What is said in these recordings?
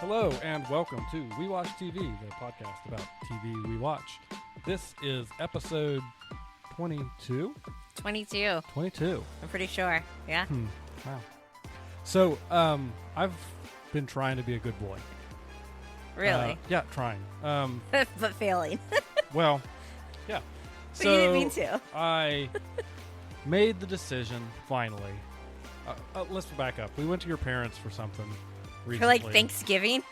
Hello and welcome to We Watch TV, the podcast about TV we watch. This is episode 22? 22. 22. I'm pretty sure. Yeah. Wow. So, I've been trying to be a good boy. Really? Yeah, trying. But failing. Well, yeah. But you didn't mean to. I made the decision, finally. Let's back up. We went to your parents for something recently. For like Thanksgiving?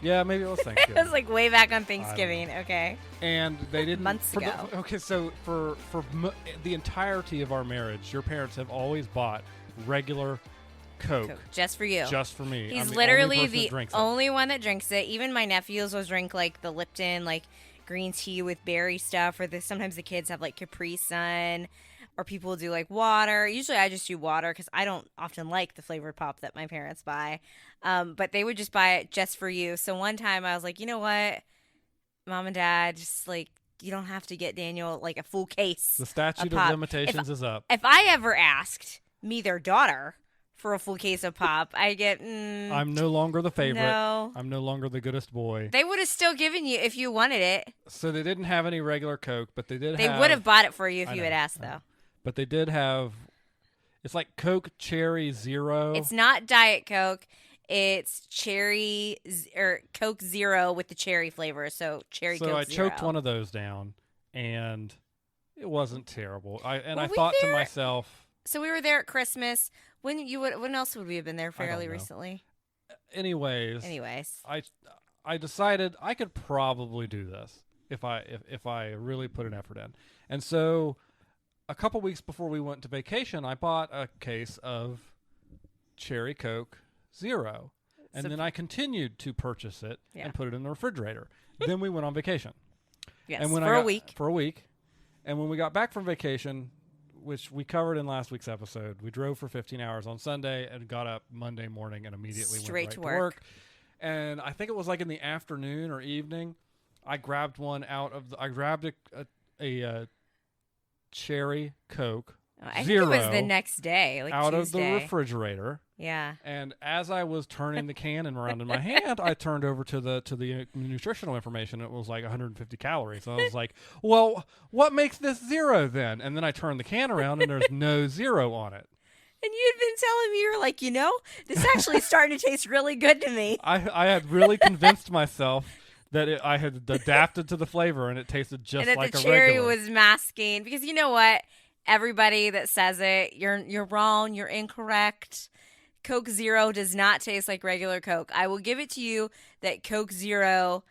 Yeah, maybe it was Thanksgiving. It was like way back on Thanksgiving. Okay. And they didn't... Months ago. So for the entirety of our marriage, your parents have always bought regular Coke. Just for you. Just for me. He's I'm literally the only one that drinks it. Even my nephews will drink like the Lipton, like green tea with berry stuff. Or sometimes the kids have like Capri Sun. Or people will do like water. Usually I just do water because I don't often like the flavored pop that my parents buy. But they would just buy it just for you. So one time I was like, you know what? Mom and Dad, just like, you don't have to get Daniel like a full case. The statute of limitations is up. If I ever asked me, their daughter, for a full case of pop, I get, I'm no longer the favorite. No. I'm no longer the goodest boy. They would have still given you if you wanted it. So they didn't have any regular Coke, but they did They would have bought it for you if I you know, had asked, though. But they did have, it's like Coke Cherry Zero. It's not Diet Coke. It's Coke Zero with the cherry flavor. So cherry Coke Zero. So I choked one of those down, and it wasn't terrible. I Were we thought to there? myself. So we were there at Christmas. When else would we have been there fairly know. recently? Anyways, I decided I could probably do this if I really put an effort in, and so. A couple weeks before we went to vacation, I bought a case of Cherry Coke Zero. And then I continued to purchase it and put it in the refrigerator. Then we went on vacation. Yes, and a week. For a week. And when we got back from vacation, which we covered in last week's episode, we drove for 15 hours on Sunday and got up Monday morning and immediately went right to work. And I think it was like in the afternoon or evening, I grabbed I grabbed a Cherry Coke Zero. I think it was the next day, like out Tuesday. of the refrigerator. Yeah. And as I was turning the can around in my hand, I turned over to the nutritional information. It was like 150 calories. So I was like, "Well, what makes this zero then?" And then I turned the can around, and there's no zero on it. And you'd been telling me, you were like, this actually is starting to taste really good to me. I had really convinced myself that I had adapted to the flavor, and it tasted just like a regular. And that the cherry was masking. Because you know what? Everybody that says it, you're wrong. You're incorrect. Coke Zero does not taste like regular Coke. I will give it to you that Coke Zero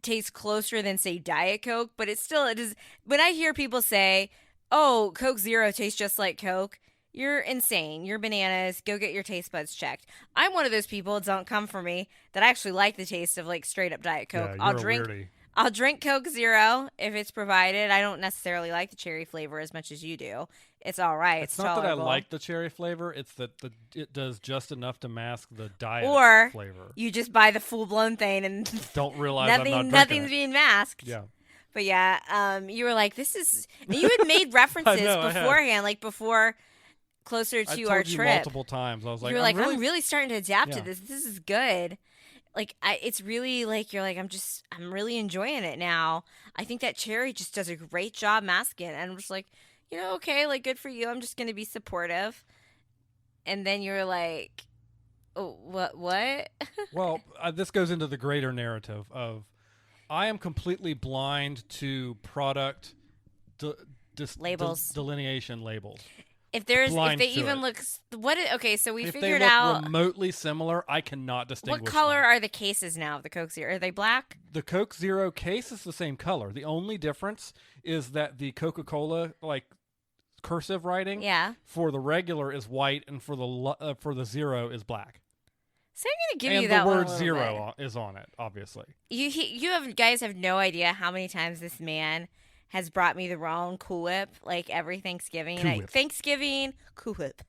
tastes closer than, say, Diet Coke. But it is. When I hear people say, oh, Coke Zero tastes just like Coke, you're insane. You're bananas. Go get your taste buds checked. I'm one of those people, don't come for me, that actually like the taste of like straight up Diet Coke. Yeah, you're a weirdie. I'll drink Coke Zero if it's provided. I don't necessarily like the cherry flavor as much as you do. It's all right. It's not tolerable. that I like the cherry flavor. It's that it does just enough to mask the diet flavor. Or you just buy the full blown thing and don't realize I'm not drinking nothing's it. being masked. Yeah. But yeah, you were like, this is. And you had made references beforehand, like before. Closer to I told our you trip multiple times. I was like, you were like, I'm really starting to adapt to this. This is good. Like, it's really like, you're like, I'm really enjoying it now. I think that cherry just does a great job masking. And I'm just like, okay, like, good for you. I'm just going to be supportive. And then you're like, oh, what? Well, this goes into the greater narrative of I am completely blind to product labels, delineation labels. If they even look, so we figured out. If they look remotely similar, I cannot distinguish. What color them. are the cases now of the Coke Zero? Are they black? The Coke Zero case is the same color. The only difference is that the Coca-Cola like cursive writing for the regular is white, and for the Zero is black. So I'm gonna give you that one. And the word zero is on it, obviously. Guys have no idea how many times this man has brought me the wrong Cool Whip, like every Thanksgiving. Cool Whip.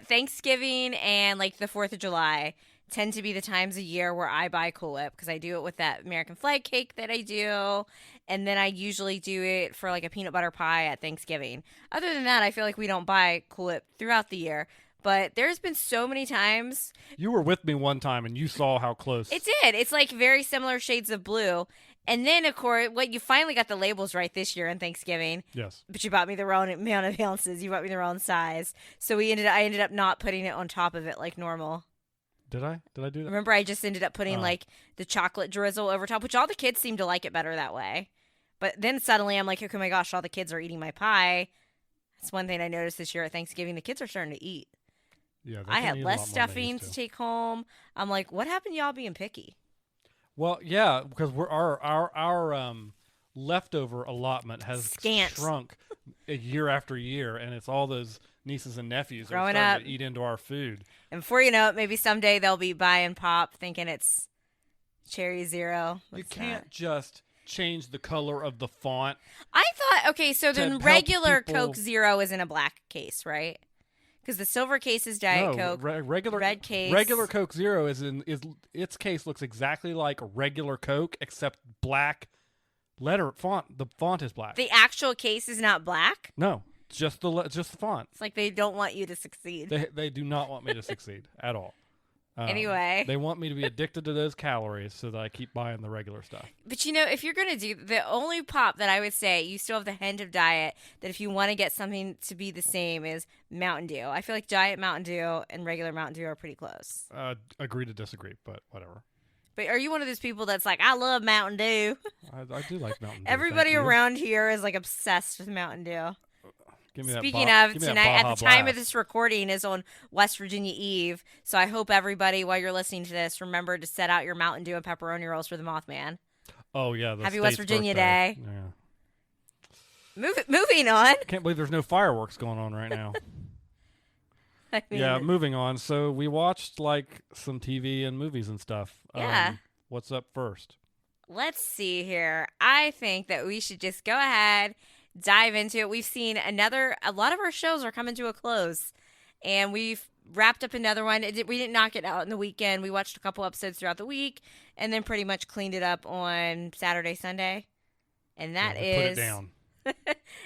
Thanksgiving and like the 4th of July tend to be the times of year where I buy Cool Whip because I do it with that American flag cake that I do. And then I usually do it for like a peanut butter pie at Thanksgiving. Other than that, I feel like we don't buy Cool Whip throughout the year. But there's been so many times. You were with me one time, and you saw how close. It did. It's like very similar shades of blue. And then, of course, you finally got the labels right this year on Thanksgiving. Yes. But you bought me the wrong amount of ounces. You bought me the wrong size. So I ended up not putting it on top of it like normal. Did I do that? Remember, I just ended up putting like the chocolate drizzle over top, which all the kids seem to like it better that way. But then suddenly I'm like, oh my gosh, all the kids are eating my pie. That's one thing I noticed this year at Thanksgiving. The kids are starting to eat. Yeah, I had less stuffing to take home. I'm like, what happened to y'all being picky? Well, yeah, because our leftover allotment has shrunk year after year, and it's all those nieces and nephews that are starting to eat into our food. And before you know it, maybe someday they'll be buying pop thinking it's Cherry Zero. You can't just change the color of the font. I thought, okay, so the regular Coke Zero is in a black case, right? Because the silver case is Diet Coke. Regular red case. Regular Coke Zero is its case looks exactly like regular Coke except black letter font. The font is black. The actual case is not black? No, just the font. It's like they don't want you to succeed. They do not want me to succeed at all. Anyway. They want me to be addicted to those calories so that I keep buying the regular stuff. But, if you're going to do the only pop that I would say you still have the hint of diet that if you want to get something to be the same is Mountain Dew. I feel like Diet Mountain Dew and regular Mountain Dew are pretty close. Agree to disagree, but whatever. But are you one of those people that's like, I love Mountain Dew? I do like Mountain Dew. Everybody around here is like obsessed with Mountain Dew. Speaking of, tonight, at the time of this recording is on West Virginia Eve, so I hope everybody, while you're listening to this, remember to set out your Mountain Dew and pepperoni rolls for the Mothman. Oh, yeah. Happy West Virginia birthday. Day. Yeah. Moving on. I can't believe there's no fireworks going on right now. Moving on. So we watched, some TV and movies and stuff. Yeah. What's up first? Let's see here. I think that we should just go ahead, dive into it. We've seen a lot of our shows are coming to a close, and we've wrapped up another one. We didn't knock it out in the weekend. We watched a couple episodes throughout the week, and then pretty much cleaned it up on Saturday, Sunday. And that is... Put it down.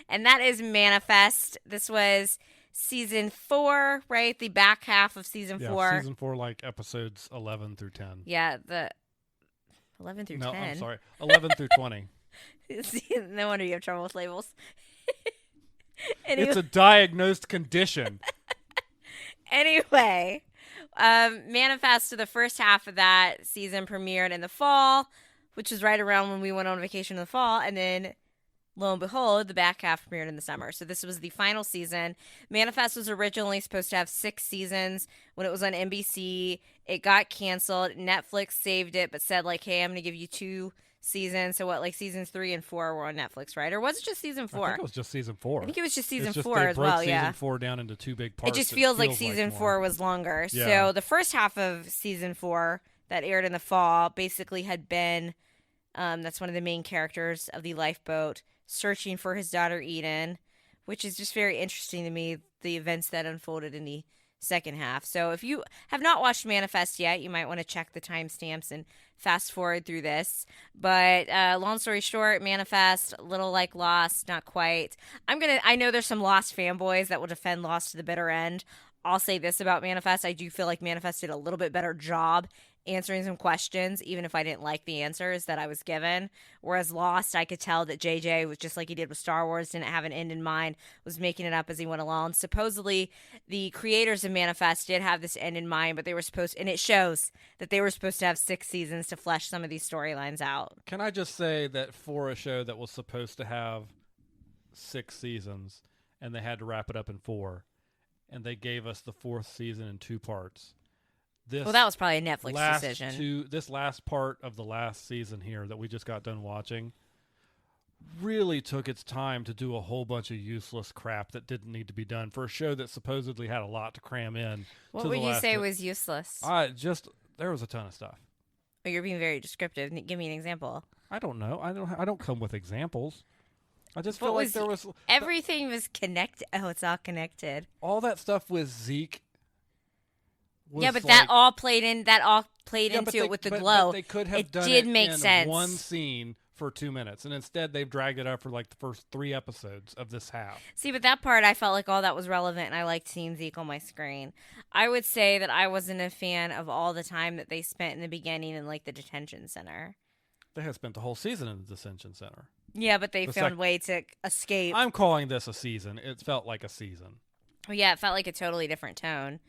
And that is Manifest. This was season 4, right? The back half of season 4. Season 4, episodes 11 through 10. Yeah, the 11 through 10. No, I'm sorry. 11 through 20. No wonder you have trouble with labels. It's a diagnosed condition. Anyway, Manifest, the first half of that season premiered in the fall, which was right around when we went on vacation in the fall, and then lo and behold, the back half premiered in the summer. So this was the final season. Manifest was originally supposed to have 6 seasons when it was on NBC. It got canceled. Netflix saved it, but said, hey, I'm going to give you 2 seasons. So seasons 3 and 4 were on Netflix, right? Or was it just season 4? I think it was just season 4. I think it was just season 4 as well, yeah. Season 4 down into 2 big parts. It just feels like season 4 was longer. Yeah. So the first half of season 4 that aired in the fall basically had been, that's one of the main characters of the lifeboat, searching for his daughter Eden, which is just very interesting to me, the events that unfolded in the second half. So if you have not watched Manifest yet, you might want to check the timestamps and fast forward through this. But long story short, Manifest, a little like Lost, not quite. I know there's some Lost fanboys that will defend Lost to the bitter end. I'll say this about Manifest. I do feel like Manifest did a little bit better job answering some questions, even if I didn't like the answers that I was given. Whereas Lost, I could tell that JJ was just like he did with Star Wars, didn't have an end in mind, was making it up as he went along. Supposedly, the creators of Manifest did have this end in mind, but they were supposed, and it shows that they were supposed to have 6 seasons to flesh some of these storylines out. Can I just say that for a show that was supposed to have 6 seasons, and they had to wrap it up in 4, and they gave us the 4th season in 2 parts. Well, that was probably a Netflix decision. This last part of the last season here that we just got done watching really took its time to do a whole bunch of useless crap that didn't need to be done for a show that supposedly had a lot to cram in. What would you say was useless? There was a ton of stuff. Oh, you're being very descriptive. Give me an example. I don't know. I don't come with examples. I just feel like there was... Everything was connected. Oh, it's all connected. All that stuff with Zeke... Yeah, but that all played played into it with the glow. But they could have done did it make in sense. one scene for 2 minutes, and instead they've dragged it up for like the first 3 episodes of this half. See, but that part I felt like all that was relevant, and I liked seeing Zeke on my screen. I would say that I wasn't a fan of all the time that they spent in the beginning in like the detention center. They had spent the whole season in the detention center. Yeah, but they found a way to escape. I'm calling this a season. It felt like a season. Well, yeah, it felt like a totally different tone.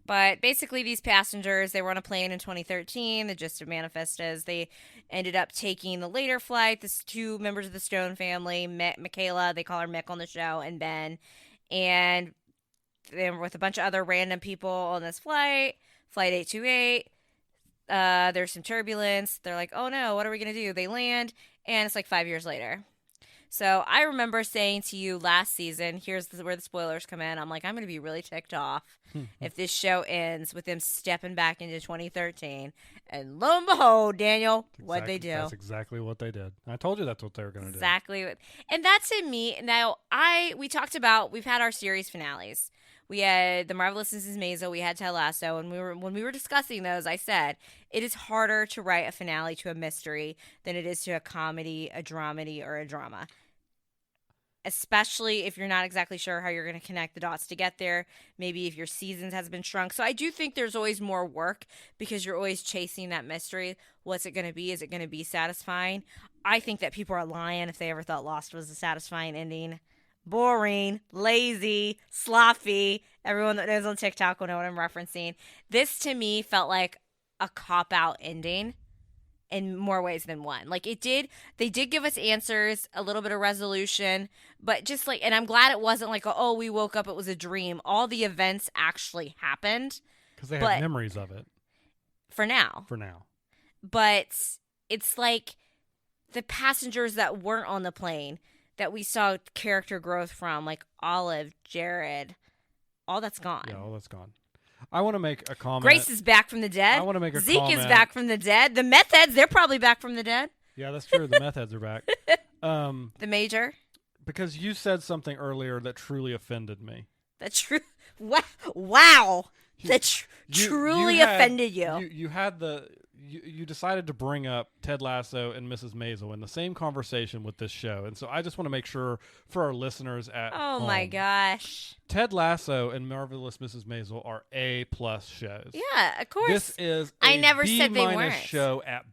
But basically, these passengers, they were on a plane in 2013. The gist of Manifest is they ended up taking the later flight. This 2 members of the Stone family, Michaela, they call her Mick on the show, and Ben. And they were with a bunch of other random people on this flight 828. There's some turbulence. They're like, oh no, what are we going to do? They land, and it's like 5 years later. So I remember saying to you last season, here's where the spoilers come in. I'm like, I'm going to be really ticked off if this show ends with them stepping back into 2013. And lo and behold, Daniel, what'd they do? That's exactly what they did. I told you that's what they were going to do. Exactly. And that's in me. Now, we've had our series finales. We had The Marvelous Mrs. Maisel, we had Ted Lasso, and when we were discussing those, I said it is harder to write a finale to a mystery than it is to a comedy, a dramedy, or a drama. Especially if you're not exactly sure how you're going to connect the dots to get there. Maybe if your seasons has been shrunk. So I do think there's always more work because you're always chasing that mystery. What's it going to be? Is it going to be satisfying? I think that people are lying if they ever thought Lost was a satisfying ending. Boring, lazy, sloppy. Everyone that knows on TikTok will know what I'm referencing. This to me felt like a cop-out ending in more ways than one. Like they did give us answers, a little bit of resolution, but just like, and I'm glad it wasn't like, oh, we woke up, it was a dream. All the events actually happened. Because they have memories of it. For now. But it's like the passengers that weren't on the plane that we saw character growth from, like Olive, Jared, all that's gone. Yeah, all that's gone. I want to make a comment. Grace is back from the dead. I want to make a Zeke comment. is back from the dead. The meth heads, they're probably back from the dead. Yeah, that's true. The meth heads are back. The Major. Because you said something earlier that truly offended me. That's true. Wow. That truly offended you. You had you decided to bring up Ted Lasso and Mrs. Maisel in the same conversation with this show. And so I just want to make sure for our listeners at home, my gosh. Ted Lasso and Marvelous Mrs. Maisel are A+ shows. Yeah, of course. This is I never said they weren't. show at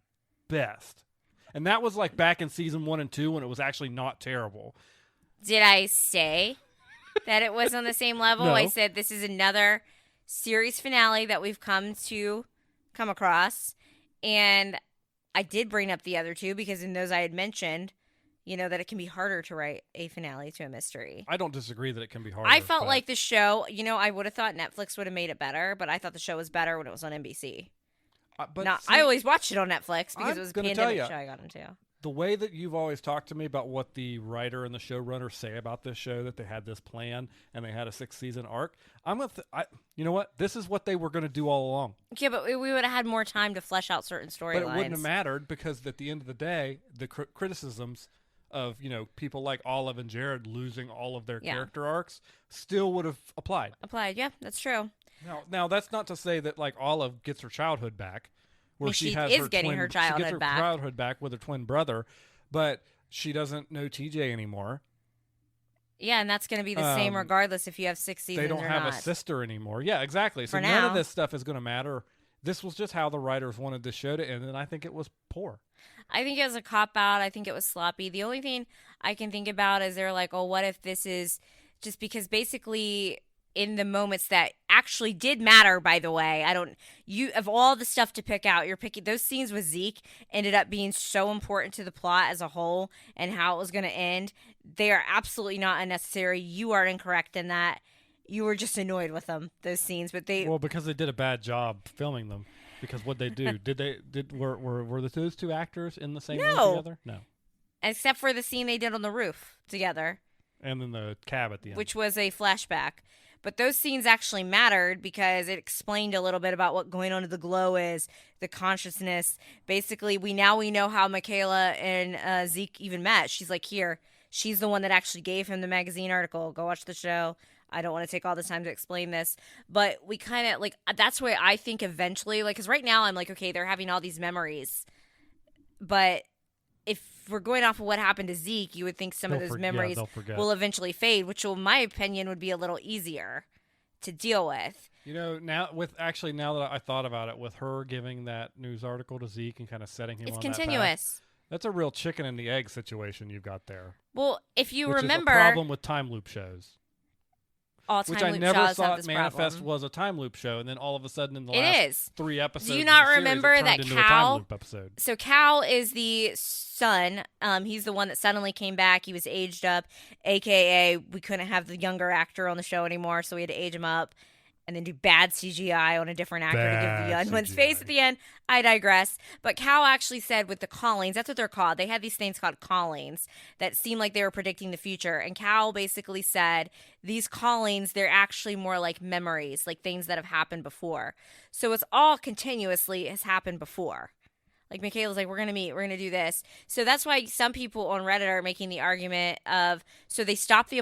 best. And that was like back in season 1 and 2 when it was actually not terrible. Did I say that it was on the same level? No. I said this is another series finale that we've come across. And I did bring up the other two because in those I had mentioned, that it can be harder to write a finale to a mystery. I don't disagree that it can be harder. I felt like the show, I would have thought Netflix would have made it better, but I thought the show was better when it was on NBC. I always watched it on Netflix because it was a pandemic show I got into. The way that you've always talked to me about what the writer and the showrunner say about this show, that they had this plan and they had a 6-season arc, you know what? This is what they were going to do all along. Yeah, but we would have had more time to flesh out certain storylines. But it wouldn't have mattered because at the end of the day, the criticisms of people like Olive and Jared losing all of their character arcs still would have applied. Yeah, that's true. Now that's not to say that like Olive gets her childhood back. Where she is getting her childhood back. Childhood back with her twin brother, but she doesn't know TJ anymore. Yeah, and that's going to be the same regardless if you have 6 seasons or not. They don't have a sister anymore. Yeah, exactly. So none of this stuff is going to matter. This was just how the writers wanted this show to end, and I think it was poor. I think it was a cop-out. I think it was sloppy. The only thing I can think about is they're like, oh, what if this is just because basically in the moments that actually did matter, by the way, of all the stuff to pick out, you're picking those scenes with Zeke ended up being so important to the plot as a whole and how it was going to end. They are absolutely not unnecessary. You are incorrect in that. You were just annoyed with them, those scenes, but because they did a bad job filming them. Because what they do, were those two actors in the same room together? No. Except for the scene they did on the roof together. And then the cab at the end. Which was a flashback. But those scenes actually mattered because it explained a little bit about what going on to the glow is, the consciousness. Basically, we know how Michaela and Zeke even met. She's like, here. She's the one that actually gave him the magazine article. Go watch the show. I don't want to take all the time to explain this, but we kind of like, that's why I think eventually, like, because right now I'm like, okay, they're having all these memories, but if we're going off of what happened to Zeke, you would think some of those memories will eventually fade, which will, in my opinion, would be a little easier to deal with. You know, now that I thought about it, with her giving that news article to Zeke and kind of setting him on continuous. That path, that's a real chicken and the egg situation you've got there. Well, if you which remember, is a problem with time loop shows. All time which I loop never shows thought Manifest was a time loop show, and then all of a sudden in the last 3 episodes, do you not remember that Cal? Episode. So Cal is the son. He's the one that suddenly came back. He was aged up, aka we couldn't have the younger actor on the show anymore, so we had to age him up. And then do bad CGI on a different actor to give the young one's face at the end. I digress. But Cal actually said with the callings, that's what they're called. They had these things called callings that seemed like they were predicting the future. And Cal basically said these callings, they're actually more like memories, like things that have happened before. So it's all continuously has happened before. Like Michaela's like, we're going to meet, we're going to do this. So that's why some people on Reddit are making the argument of, so they stopped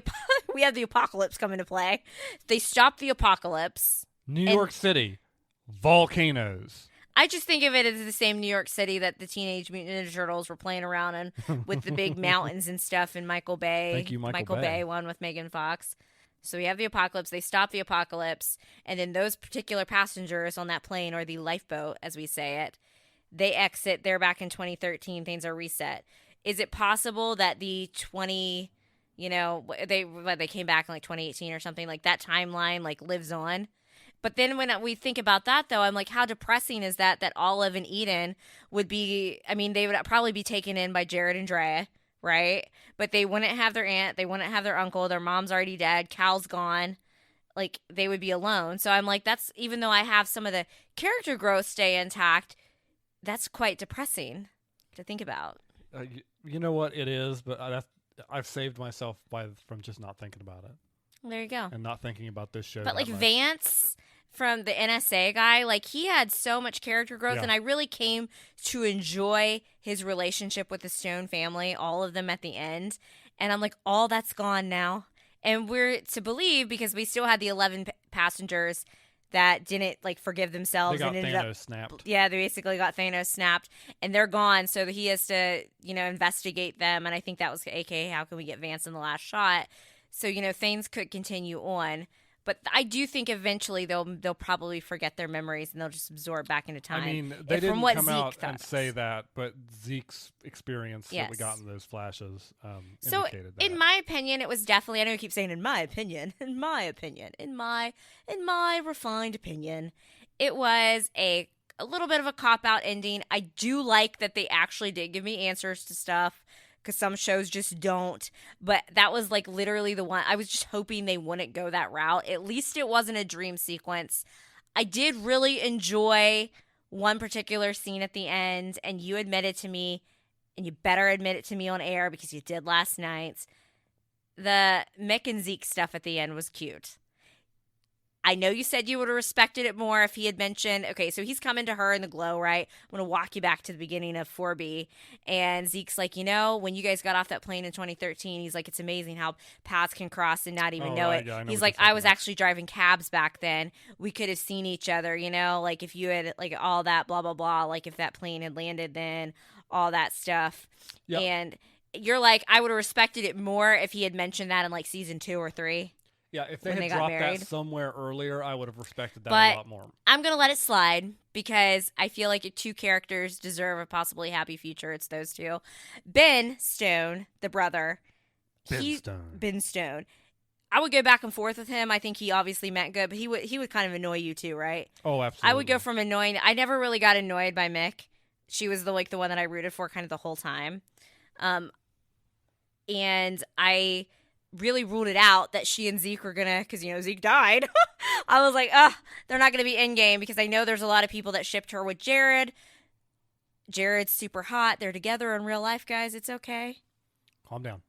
we have the apocalypse come into play. They stopped the apocalypse. New York City, volcanoes. I just think of it as the same New York City that the Teenage Mutant Ninja Turtles were playing around in with the big mountains and stuff in Michael Bay. Thank you, Michael Bay, one with Megan Fox. So we have the apocalypse. They stop the apocalypse. And then those particular passengers on that plane, or the lifeboat, as we say it, they exit. They're back in 2013. Things are reset. Is it possible that the they came back in like 2018 or something, like that timeline like lives on? But then when we think about that, though, I'm like, how depressing is that Olive and Eden would be? I mean, they would probably be taken in by Jared and Drea, right? But they wouldn't have their aunt. They wouldn't have their uncle. Their mom's already dead. Cal's gone. Like, they would be alone. So I'm like, that's, even though I have some of the character growth stay intact, that's quite depressing to think about. You know what it is, but I've saved myself from just not thinking about it. Well, there you go. And not thinking about this show. But like Vance from the NSA guy, like he had so much character growth, and I really came to enjoy his relationship with the Stone family, all of them at the end. And I'm like, all that's gone now. And we're to believe, because we still had the 11 passengers that didn't like forgive themselves. They got and Thanos snapped. Yeah, they basically got Thanos snapped, and they're gone. So he has to, investigate them. And I think that was AKA how can we get Vance in the last shot? So things could continue on, but I do think eventually they'll probably forget their memories and they'll just absorb back into time. I mean, they didn't come out and say that, but Zeke's experience that we got in those flashes indicated that. In my opinion, it was definitely, I know you keep saying in my opinion, in my refined opinion, it was a little bit of a cop-out ending. I do like that they actually did give me answers to stuff, because some shows just don't. But that was like literally the one. I was just hoping they wouldn't go that route. At least it wasn't a dream sequence. I did really enjoy one particular scene at the end, and you admitted to me, and you better admit it to me on air because you did last night. The Mick and Zeke stuff at the end was cute. I know you said you would have respected it more if he had mentioned, okay, so he's coming to her in the glow, right? I'm going to walk you back to the beginning of 4B. And Zeke's like, when you guys got off that plane in 2013, he's like, it's amazing how paths can cross and not even know it. Yeah, he's like, I was actually driving cabs back then. We could have seen each other, like if you had like all that, blah, blah, blah, like if that plane had landed then, all that stuff. Yep. And you're like, I would have respected it more if he had mentioned that in like season 2 or 3. Yeah, if they had dropped that somewhere earlier, I would have respected that a lot more. I'm going to let it slide because I feel like 2 characters deserve a possibly happy future. It's those 2. Ben Stone, the brother. Ben Stone. I would go back and forth with him. I think he obviously meant good, but he would kind of annoy you too, right? Oh, absolutely. I would go from annoying. I never really got annoyed by Mick. She was the one that I rooted for kind of the whole time. And I really ruled it out that she and Zeke were gonna, because Zeke died. I was like, they're not gonna be in game, because I know there's a lot of people that shipped her with Jared. Jared's super hot. They're together in real life, guys. It's okay. Calm down.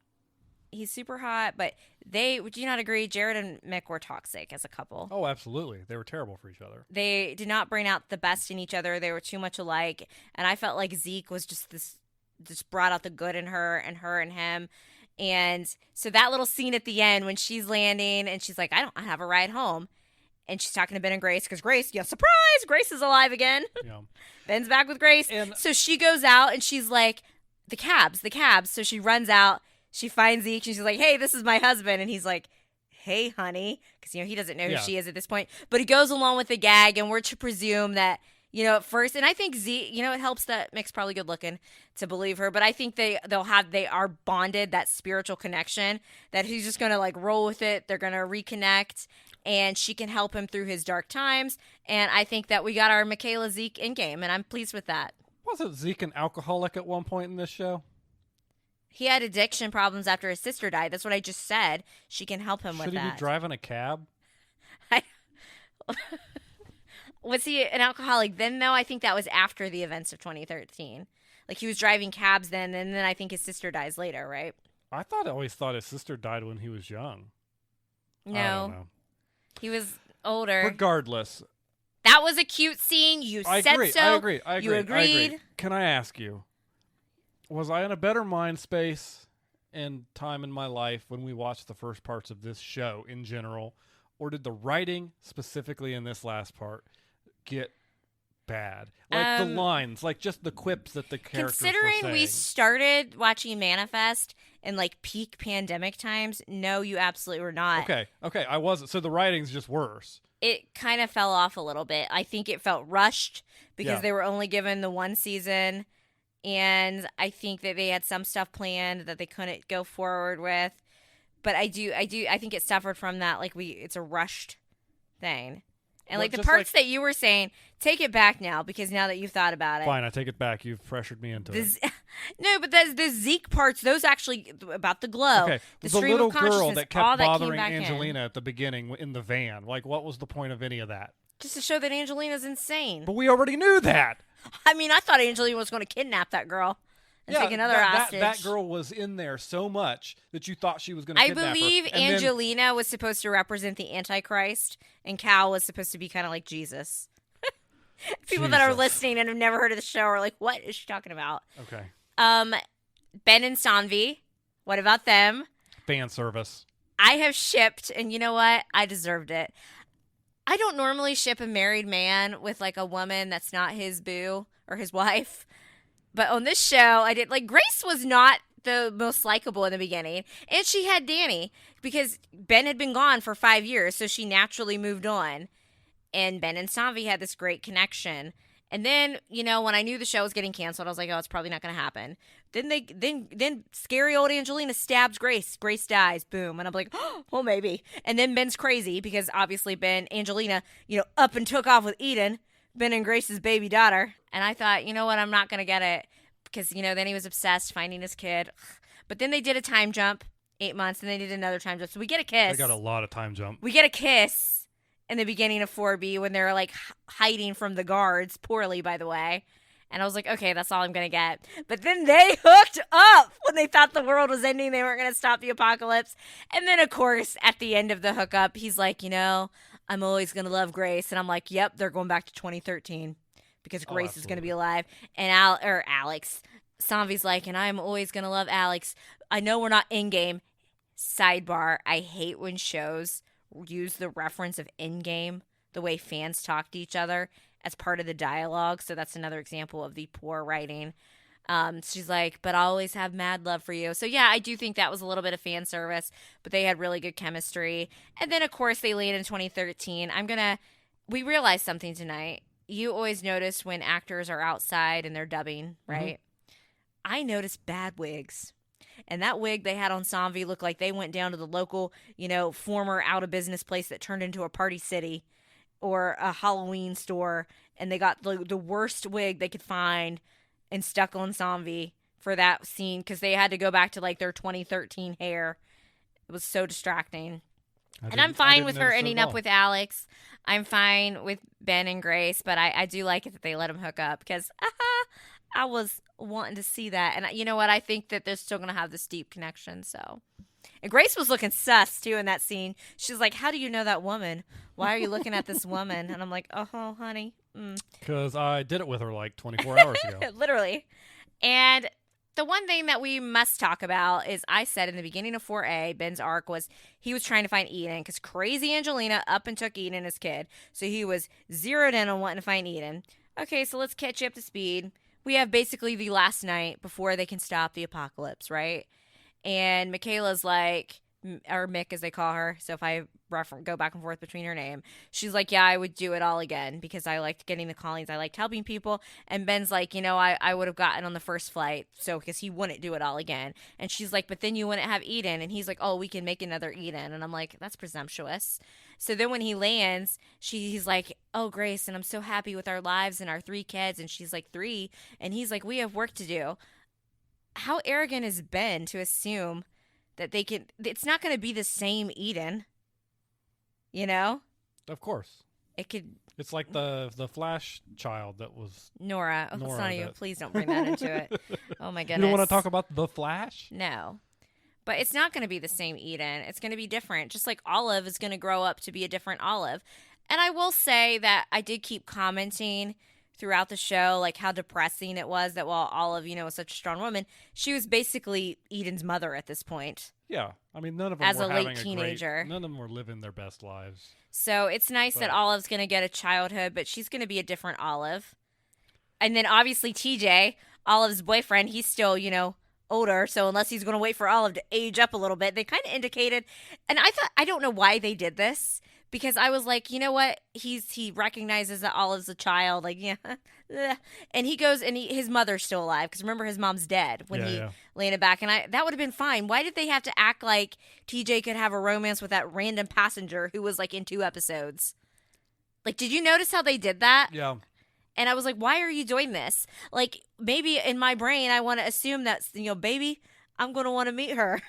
He's super hot, but would you not agree? Jared and Mick were toxic as a couple. Oh, absolutely. They were terrible for each other. They did not bring out the best in each other. They were too much alike, and I felt like Zeke was just brought out the good in her and him. And so that little scene at the end when she's landing and she's like, I don't have a ride home. And she's talking to Ben and Grace because Grace, surprise, Grace is alive again. Yeah. Ben's back with Grace. And so she goes out and she's like, the cabs. So she runs out. She finds Zeke and she's like, hey, this is my husband. And he's like, hey, honey. Because, he doesn't know who she is at this point. But he goes along with the gag, and we're to presume that, at first, and I think Zeke, it helps that Mick's probably good looking to believe her, but I think they are bonded, that spiritual connection, that he's just going to like roll with it. They're going to reconnect, and she can help him through his dark times. And I think that we got our Michaela Zeke in game, and I'm pleased with that. Wasn't Zeke an alcoholic at one point in this show? He had addiction problems after his sister died. That's what I just said. She can help him with that. Should he be driving a cab? Was he an alcoholic then, though? I think that was after the events of 2013. Like, he was driving cabs then, and then I think his sister dies later, right? I always thought his sister died when he was young. No. I don't know. He was older. Regardless. That was a cute scene. You said so. I agree. You agreed. Can I ask you, was I in a better mind space and time in my life when we watched the first parts of this show in general, or did the writing specifically in this last part get bad? Like the lines, like just the quips that the characters were saying. Considering we started watching Manifest in like peak pandemic times, no, you absolutely were not. Okay, I wasn't. So the writing's just worse. It kind of fell off a little bit. I think it felt rushed because they were only given the one season, and I think that they had some stuff planned that they couldn't go forward with. But I think it suffered from that. Like it's a rushed thing. And like the parts that you were saying, take it back now, because now that you've thought about it. Fine, I take it back. You've pressured me into it. No, but the Zeke parts, those actually about the glow. Okay, the little girl that kept bothering Angelina at the beginning in the van. Like, what was the point of any of that? Just to show that Angelina's insane. But we already knew that. I mean, I thought Angelina was going to kidnap that girl and take another hostage. That girl was in there so much that you thought she was going to kidnap her. I believe Angelina was supposed to represent the Antichrist, and Cal was supposed to be kind of like Jesus. People that are listening and have never heard of the show are like, what is she talking about? Okay. Ben and Sanvi, what about them? Fan service. I have shipped, and you know what? I deserved it. I don't normally ship a married man with like a woman that's not his boo or his wife. But on this show, I did. Like, Grace was not the most likable in the beginning. And she had Danny because Ben had been gone for 5 years. So she naturally moved on. And Ben and Sanvi had this great connection. And then, when I knew the show was getting canceled, I was like, oh, it's probably not going to happen. Then scary old Angelina stabs Grace. Grace dies. Boom. And I'm like, oh, well, maybe. And then Ben's crazy because obviously Angelina, up and took off with Eden, Ben and Grace's baby daughter. And I thought, you know what? I'm not going to get it because, then he was obsessed finding his kid. But then they did a time jump, 8 months, and they did another time jump. So we get a kiss. They got a lot of time jump. We get a kiss in the beginning of 4B when they're like hiding from the guards, poorly, by the way. And I was like, okay, that's all I'm going to get. But then they hooked up when they thought the world was ending. They weren't going to stop the apocalypse. And then, of course, at the end of the hookup, he's like, I'm always going to love Grace. And I'm like, yep, they're going back to 2013 because Grace is going to be alive. And Alex, Sanvi's like, and I'm always going to love Alex. I know we're not in-game. Sidebar, I hate when shows use the reference of in-game, the way fans talk to each other as part of the dialogue. So that's another example of the poor writing. She's like, but I always have mad love for you. So yeah, I do think that was a little bit of fan service, but they had really good chemistry. And then of course they laid in 2013. We realized something tonight. You always notice when actors are outside and they're dubbing, right? Mm-hmm. I noticed bad wigs. And that wig they had on Sanvi looked like they went down to the local, former out-of-business place that turned into a party city or a Halloween store, and they got the worst wig they could find and stuck on Sanvi for that scene because they had to go back to, like, their 2013 hair. It was so distracting. And I'm fine with her ending up with Alex. I'm fine with Ben and Grace, but I do like it that they let him hook up because I was wanting to see that. And you know what? I think that they're still going to have this deep connection. So, and Grace was looking sus too in that scene. She's like, how do you know that woman? Why are you looking at this woman? And I'm like, oh, honey. Because I did it with her like 24 hours ago. Literally. And the one thing that we must talk about is I said in the beginning of 4A, Ben's arc was he was trying to find Eden because crazy Angelina up and took Eden as kid. So he was zeroed in on wanting to find Eden. Okay, so let's catch you up to speed. We have basically the last night before they can stop the apocalypse, right? And Michaela's like, or Mick as they call her. So if I go back and forth between her name, she's like, yeah, I would do it all again because I liked getting the callings. I liked helping people. And Ben's like, I would have gotten on the first flight. So because he wouldn't do it all again. And she's like, but then you wouldn't have Eden. And he's like, oh, we can make another Eden. And I'm like, that's presumptuous. So then when he lands, he's like, oh, Grace, and I'm so happy with our lives and our 3 kids. And she's like, 3. And he's like, we have work to do. How arrogant is Ben to assume that it's not going to be the same Eden, Of course. It's like the Flash child that was Nora. Oh, it's not even. Please don't bring that into it. Oh my goodness. You don't want to talk about the Flash? No. But it's not going to be the same Eden. It's going to be different. Just like Olive is going to grow up to be a different Olive. And I will say that I did keep commenting throughout the show, like how depressing it was that while Olive, was such a strong woman, she was basically Eden's mother at this point. Yeah. I mean, none of them as were a having late teenager. None of them were living their best lives. So it's nice that Olive's going to get a childhood, but she's going to be a different Olive. And then obviously TJ, Olive's boyfriend, he's still, older. So unless he's going to wait for Olive to age up a little bit, they kind of indicated, and I don't know why they did this. Because I was like, you know what? He recognizes that Olive's a child. Like, yeah. And he goes, and his mother's still alive. Because remember, his mom's dead when he landed back. And that would have been fine. Why did they have to act like TJ could have a romance with that random passenger who was like in 2 episodes? Like, did you notice how they did that? Yeah. And I was like, why are you doing this? Like, maybe in my brain, I want to assume that, baby, I'm going to want to meet her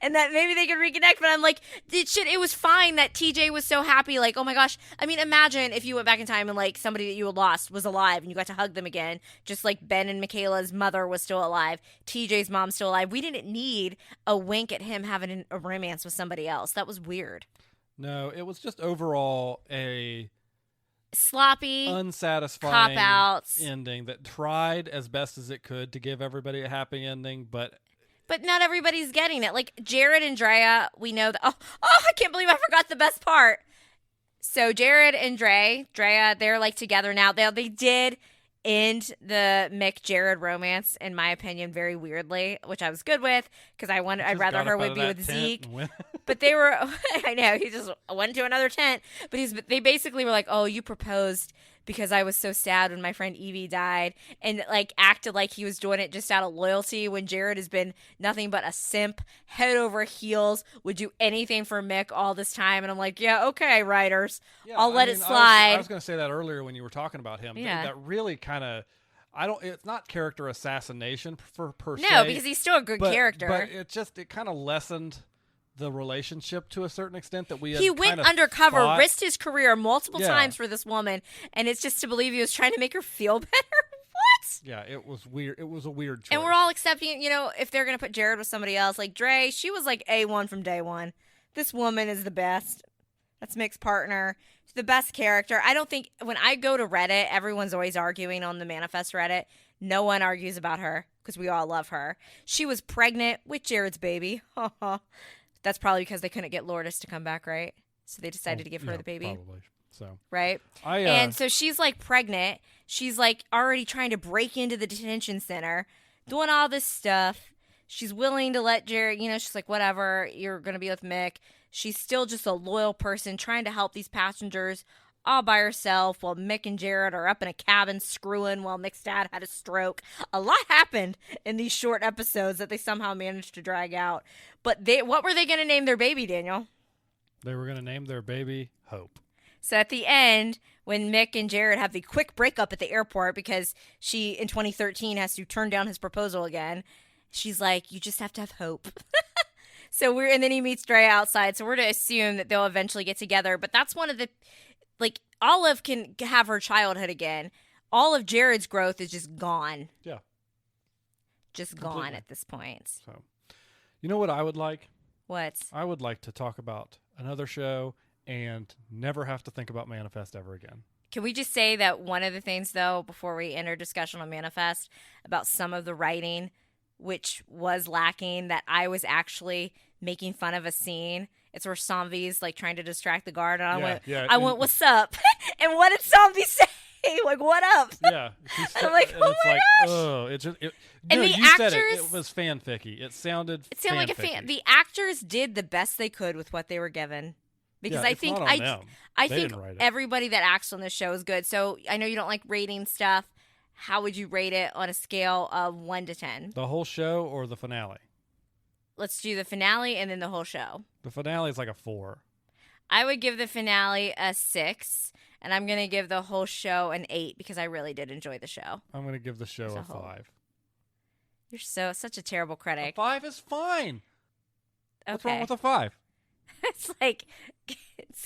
and that maybe they could reconnect. But I'm like, it was fine that TJ was so happy. Like, oh my gosh. I mean, imagine if you went back in time and like somebody that you had lost was alive and you got to hug them again. Just like Ben and Michaela's mother was still alive. TJ's mom's still alive. We didn't need a wink at him having a romance with somebody else. That was weird. No, it was just overall a sloppy, unsatisfying cop-outs ending that tried as best as it could to give everybody a happy ending, but not everybody's getting it. Like Jared and Drea, we know that. Oh, I can't believe I forgot the best part. So Jared and Drea, they're like together now. They did end the Mick Jared romance, in my opinion, very weirdly, which I was good with because I'd rather her would be with Zeke. But they were, I know, he just went to another tent. But they basically were like, oh, you proposed because I was so sad when my friend Evie died, and like acted like he was doing it just out of loyalty when Jared has been nothing but a simp, head over heels, would do anything for Mick all this time. And I'm like, yeah, okay, writers, I'll let it slide. I was going to say that earlier when you were talking about him. Yeah. That really kind of, it's not character assassination per se. No, because he's still a good character. But it kind of lessened the relationship to a certain extent that he went undercover, risked his career multiple times for this woman, and it's just to believe he was trying to make her feel better. What? Yeah, it was weird. It was a weird choice. And we're all accepting, if they're gonna put Jared with somebody else, like Dre, she was like A1 from day one. This woman is the best. That's Mick's partner. She's the best character. I don't think when I go to Reddit, everyone's always arguing on the Manifest Reddit. No one argues about her because we all love her. She was pregnant with Jared's baby. That's probably because they couldn't get Lourdes to come back, right? So they decided to give her the baby. Probably. So. Right? And so she's like pregnant. She's like already trying to break into the detention center, doing all this stuff. She's willing to let Jared, she's like, whatever, you're going to be with Mick. She's still just a loyal person trying to help these passengers all by herself while Mick and Jared are up in a cabin screwing while Mick's dad had a stroke. A lot happened in these short episodes that they somehow managed to drag out. But what were they going to name their baby, Daniel? They were going to name their baby Hope. So at the end, when Mick and Jared have the quick breakup at the airport because she, in 2013, has to turn down his proposal again, she's like, you just have to have hope. And then he meets Dre outside. So we're to assume that they'll eventually get together. But that's one of the, like, Olive can have her childhood again. All of Jared's growth is just gone. Yeah. Just completely gone at this point. So, you know what I would like? What? I would like to talk about another show and never have to think about Manifest ever again. Can we just say that one of the things, though, before we enter discussion on Manifest, about some of the writing which was lacking, that I was actually making fun of a scene. It's where Zombie's like trying to distract the guard, and I went, "What's up?" And what did Zombie say? Like, "What up?" Yeah, I'm like, "Oh my gosh!" Oh, And the you actors, said it was fanficky. It sounded like a fan. The actors did the best they could with what they were given, because I think everybody that acts on this show is good. So I know you don't like rating stuff. How would you rate it on a scale of 1 to 10? The whole show or the finale? Let's do the finale and then the whole show. The finale is like a 4. I would give the finale a 6, and I'm going to give the whole show an 8 because I really did enjoy the show. I'm going to give the show a 5. You're such a terrible critic. A 5 is fine. Okay. What's wrong with a 5? It's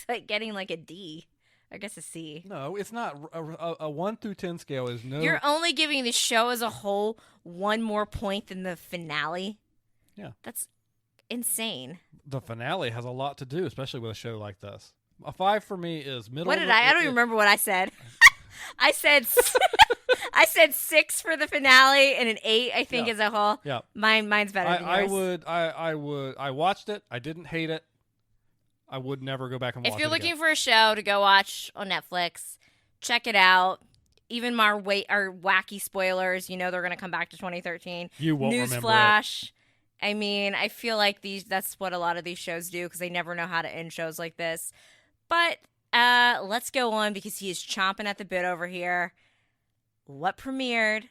like getting like a D. I guess a C. No, it's not. A 1 through 10 scale is no. You're only giving the show as a whole 1 more point than the finale. Yeah. That's insane. The finale has a lot to do, especially with a show like this. A 5 for me is middle. What did I don't even remember what I said. I said 6 for the finale and an 8, I think, as a whole. Yeah. Mine's better than yours. I watched it. I didn't hate it. I would never go back and watch it. If you're looking for a show to go watch on Netflix, check it out. Even our wacky spoilers, you know they're going to come back to 2013. You won't remember it. Newsflash. I mean, I feel like that's what a lot of these shows do because they never know how to end shows like this. But let's go on because he is chomping at the bit over here. What premiered?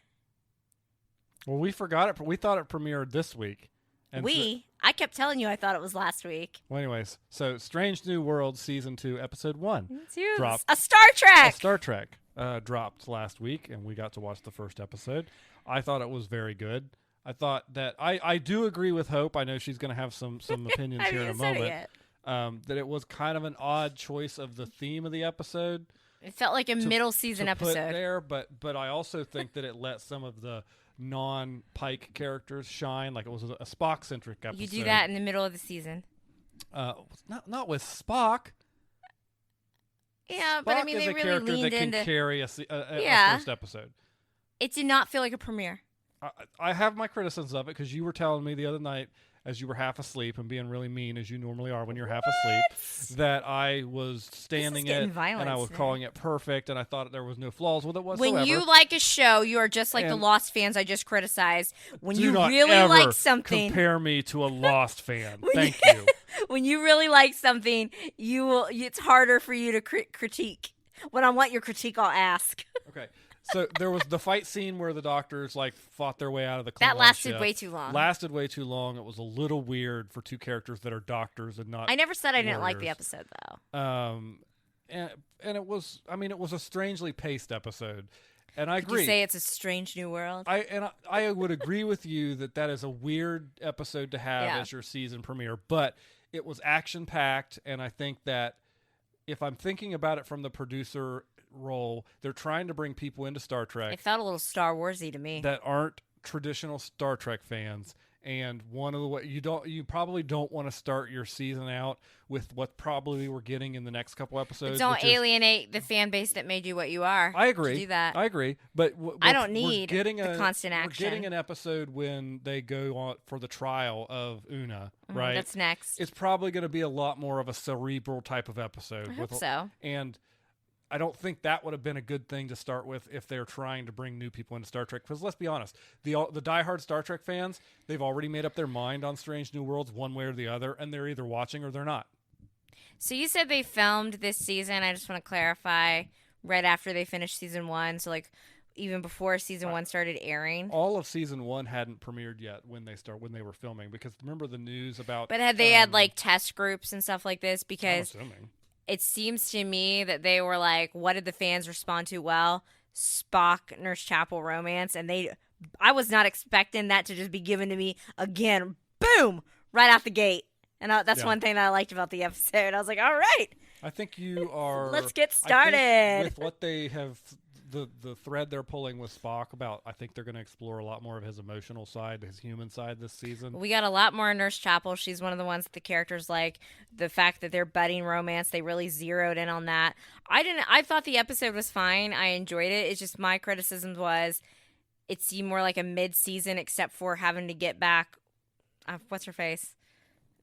Well, we forgot it. We thought it premiered this week. And I kept telling you I thought it was last week. Well, anyways, so Strange New World Season 2, Episode 1 dropped. A Star Trek! A Star Trek dropped last week, and we got to watch the first episode. I thought it was very good. I thought that I do agree with Hope. I know she's going to have some opinions here in a moment. That it was kind of an odd choice of the theme of the episode. It felt like a middle season episode there, but I also think that it let some of the non-Pike characters shine. Like it was a Spock-centric episode. You do that in the middle of the season. Not with Spock. Yeah, Spock but I mean, they really leaned into... is a character that can carry a first episode. It did not feel like a premiere. I have my criticisms of it because you were telling me the other night as you were half asleep and being really mean as you normally are when you're half asleep that I was standing it and I was calling it perfect and I thought there was no flaws with it whatsoever. When you like a show, you are just like the Lost fans I just criticized. When you really like something, compare me to a Lost fan. Thank you. When you really like something, it's harder for you to critique. When I want your critique, I'll ask. Okay. So there was the fight scene where the doctors fought their way out of the Klingon That lasted ship. way too long. Lasted way too long. It was a little weird for two characters that are doctors and not. I never said I didn't warriors. like the episode though. And it was. I mean, it was a strangely paced episode, and I agree. Did you say it's a strange new world? I would agree with you that is a weird episode to have as your season premiere, but it was action packed, and I think that if I'm thinking about it from the producer role, they're trying to bring people into Star Trek. It felt a little Star Warsy to me. That aren't traditional Star Trek fans, and one of the you probably don't want to start your season out with what probably we're getting in the next couple episodes. But don't alienate the fan base that made you what you are. I agree. Do that. I agree, but I don't need the constant action. We're getting an episode when they go on for the trial of Una, right? That's next. It's probably going to be a lot more of a cerebral type of episode. I hope so. And I don't think that would have been a good thing to start with if they're trying to bring new people into Star Trek. Because let's be honest, the diehard Star Trek fans, they've already made up their mind on Strange New Worlds one way or the other, and they're either watching or they're not. So you said they filmed this season. I just want to clarify, right after they finished season 1, so even before season 1 started airing. All of season 1 hadn't premiered yet when they were filming, because remember the news about. But had they had test groups and stuff like this? Because I'm assuming. It seems to me that they were like, what did the fans respond to? Well, Spock, Nurse Chapel romance. And I was not expecting that to just be given to me again. Boom! Right out the gate. And that's one thing that I liked about the episode. I was like, all right. I think you are. Let's get started. With what they have, the thread they're pulling with Spock about, I think they're going to explore a lot more of his emotional side, his human side this season. We got a lot more Nurse Chapel. She's one of the ones that the characters like. The fact that they're budding romance, they really zeroed in on that. I thought the episode was fine. I enjoyed it. It's just my criticism was it seemed more like a mid-season, except for having to get back. What's her face?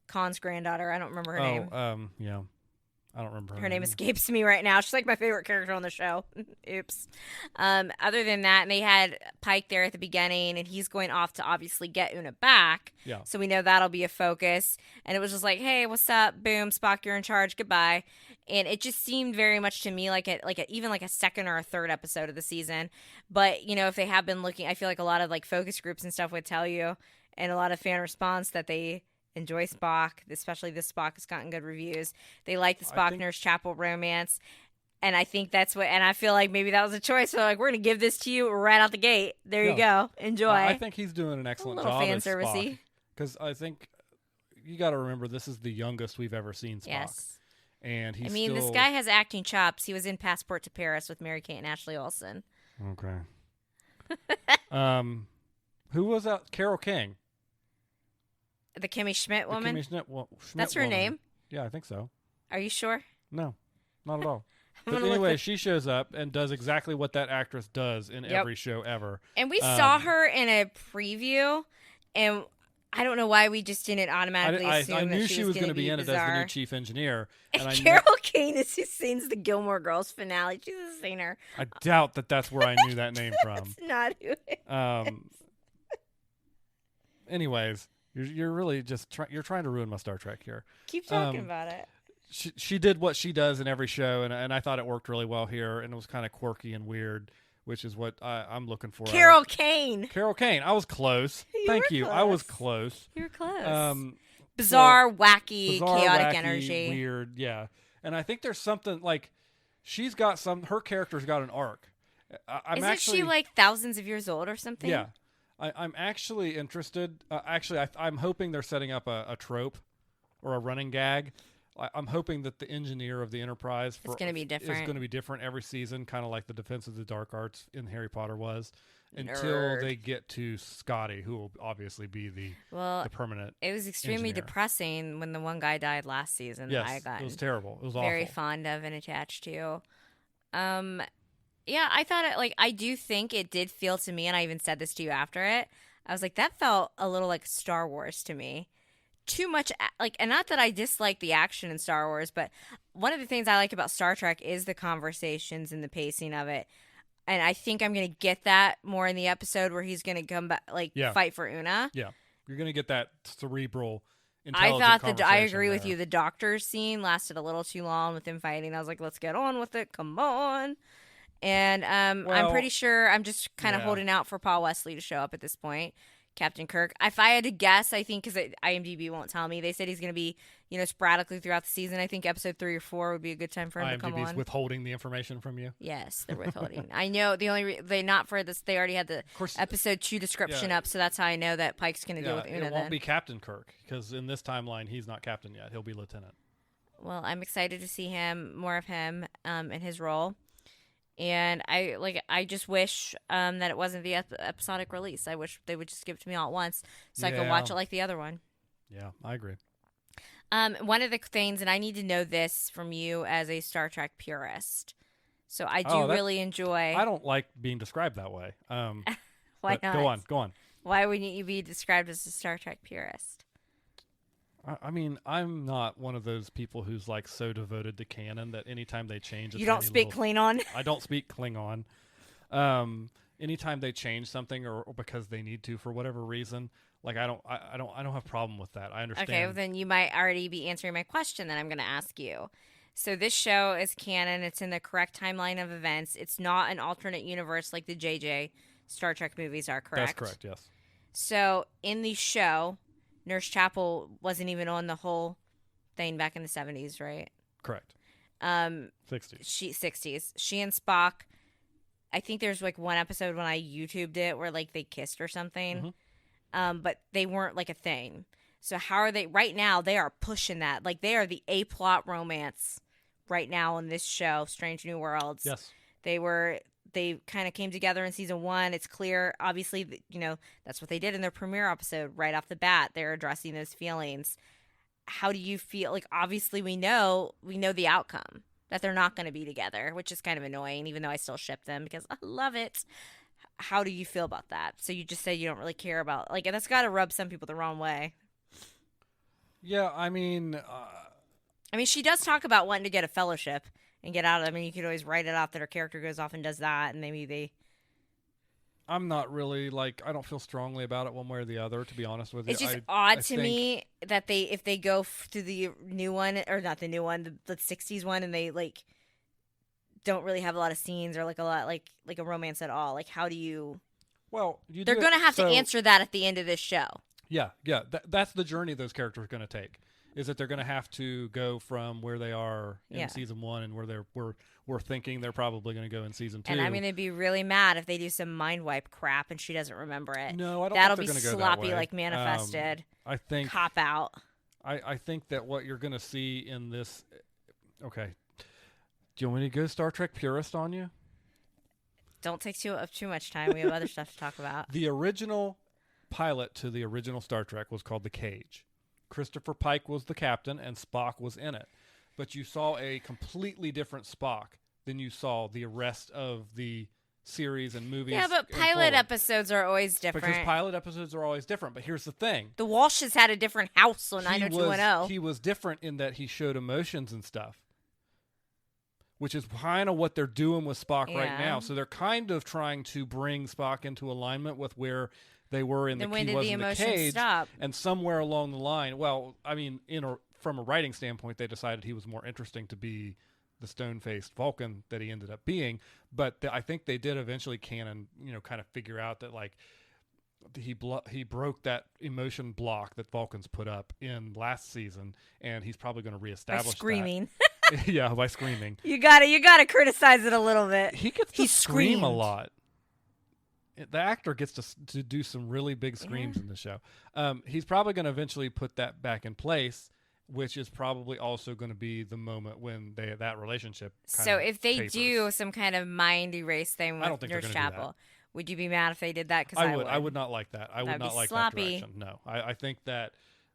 Khan's granddaughter. I don't remember her name. Yeah. I don't remember her name escapes me right now. She's like my favorite character on the show. Oops. Other than that, and they had Pike there at the beginning, and he's going off to obviously get Una back. Yeah. So we know that'll be a focus. And it was just like, hey, what's up? Boom, Spock, you're in charge. Goodbye. And it just seemed very much to me like even like a second or a third episode of the season. But if they have been looking, I feel like a lot of like focus groups and stuff would tell you, and a lot of fan response that they enjoy Spock, especially this Spock has gotten good reviews. They like the Spock Nurse Chapel romance. And I think that's what, and I feel like maybe that was a choice. So like, we're going to give this to you right out the gate. There you go. Enjoy. I think he's doing an excellent job fan as Spock. Because I think you got to remember, this is the youngest we've ever seen Spock. Yes. And he's this guy has acting chops. He was in Passport to Paris with Mary-Kate and Ashley Olsen. Okay. Who was that? Carol King. The Kimmy Schmidt woman? Schmidt That's her name? Yeah, I think so. Are you sure? No, not at all. But anyway, she shows up and does exactly what that actress does in every show ever. And we saw her in a preview, and I don't know why we just didn't automatically assume I knew that she was going to be in it as the new chief engineer. And Carol Kane is who sings the Gilmore Girls finale. She's a singer. I doubt that that's where I knew that name from. That's not who it is. Anyways, you're really just you're trying to ruin my Star Trek here. Keep talking about it. She did what she does in every show, and I thought it worked really well here, and it was kind of quirky and weird, which is what I'm looking for. Carol Kane. I was close. Thank you. I was close. You were close. Bizarre, wacky, chaotic wacky, energy. Weird, yeah. And I think there's something like her character's got an arc. Isn't she like thousands of years old or something? Yeah. I'm actually interested. I'm hoping they're setting up a trope or a running gag. I'm hoping that the engineer of the Enterprise is going to be different every season, kind of like the Defense of the Dark Arts in Harry Potter was, until they get to Scotty, who will obviously be the permanent. It was extremely depressing when the one guy died last season. Yes, it was terrible. It was very awful. Fond of and attached to. Yeah, I thought I do think it did feel to me, and I even said this to you after it. I was like, that felt a little like Star Wars to me. Too much, and not that I dislike the action in Star Wars, but one of the things I like about Star Trek is the conversations and the pacing of it. And I think I'm going to get that more in the episode where he's going to come back, fight for Una. Yeah, you're going to get that cerebral, I thought I agree with you. The doctor's scene lasted a little too long with him fighting. I was like, let's get on with it. Come on. And I'm pretty sure I'm just kind of holding out for Paul Wesley to show up at this point. Captain Kirk. If I had to guess, I think because IMDb won't tell me, they said he's going to be, sporadically throughout the season. I think episode 3 or 4 would be a good time for him to come on. IMDb's withholding the information from you. Yes, they're withholding. I know the only they not for this. They already had the episode 2 description up, so that's how I know that Pike's going to deal with Una. It won't be Captain Kirk because in this timeline he's not captain yet. He'll be lieutenant. Well, I'm excited to see more of him in his role. And I just wish that it wasn't the episodic release. I wish they would just give it to me all at once so I could watch it like the other one. Yeah, I agree. One of the things, and I need to know this from you as a Star Trek purist. So I do really enjoy. I don't like being described that way. Why not? Go on. Why wouldn't you be described as a Star Trek purist? I mean, I'm not one of those people who's like so devoted to canon that anytime they change, you don't speak Klingon. I don't speak Klingon. Anytime they change something, or because they need to for whatever reason, like I don't have a problem with that. I understand. Okay, well, then you might already be answering my question that I'm going to ask you. So this show is canon. It's in the correct timeline of events. It's not an alternate universe like the JJ Star Trek movies are. Correct. That's correct. Yes. So in the show, Nurse Chapel wasn't even on the whole thing back in the 70s, right? Correct. 60s. 60s. She and Spock, I think there's one episode when I YouTubed it where they kissed or something. Mm-hmm. But they weren't a thing. So how are they right now? They are pushing that. They are the A-plot romance right now in this show, Strange New Worlds. Yes. They kind of came together in season 1. It's clear, obviously, that's what they did in their premiere episode right off the bat. They're addressing those feelings. How do you feel? Obviously, we know the outcome, that they're not going to be together, which is kind of annoying, even though I still ship them because I love it. how do you feel about that? So you just said you don't really care about, like, that's got to rub some people the wrong way. Yeah, I mean, she does talk about wanting to get a fellowship and get out of it. I mean, you could always write it out that her character goes off and does that, and maybe they... I'm not really, like, I don't feel strongly about it one way or the other, to be honest with you. It's just odd to me that if they go through the new one, or not the new one, the 60s one, and they, like, don't really have a lot of scenes or, like, a lot, like a romance at all. Like, how do you... Well, they're going to have to answer that at the end of this show. Yeah. That's the journey those characters are going to take. Is that they're going to have to go from where they are in season 1 and where we're thinking they're probably going to go in season 2. And I'm going to be really mad if they do some mind wipe crap and she doesn't remember it. No, I don't That'll think they're be going to go sloppy, that way. like Manifested. I think cop out. I think that what you're going to see in this. Okay, do you want me to go Star Trek purist on you? Don't take too much time. We have other stuff to talk about. The original pilot to the original Star Trek was called The Cage. Christopher Pike was the captain, and Spock was in it. But you saw a completely different Spock than you saw the rest of the series and movies. Yeah, but pilot episodes are always different. Because pilot episodes are always different. But here's the thing. The Walshes had a different house on 90210. He was different in that he showed emotions and stuff, which is kind of what they're doing with Spock right now. So they're kind of trying to bring Spock into alignment with where they were in the cage, stop? And somewhere along the line, well, I mean, from a writing standpoint, they decided he was more interesting to be the stone-faced Vulcan that he ended up being. But I think they did eventually canon, kind of figure out that like he broke that emotion block that Vulcans put up in last season, and he's probably going to reestablish by screaming. That. Yeah, by screaming. You gotta criticize it a little bit. He gets to scream a lot. The actor gets to do some really big screams in the show. He's probably going to eventually put that back in place, which is probably also going to be the moment when that relationship So if they do some kind of mind erase thing with Nurse Chapel, would you be mad if they did that? Because I would not like that. I would not like that direction. No, I think that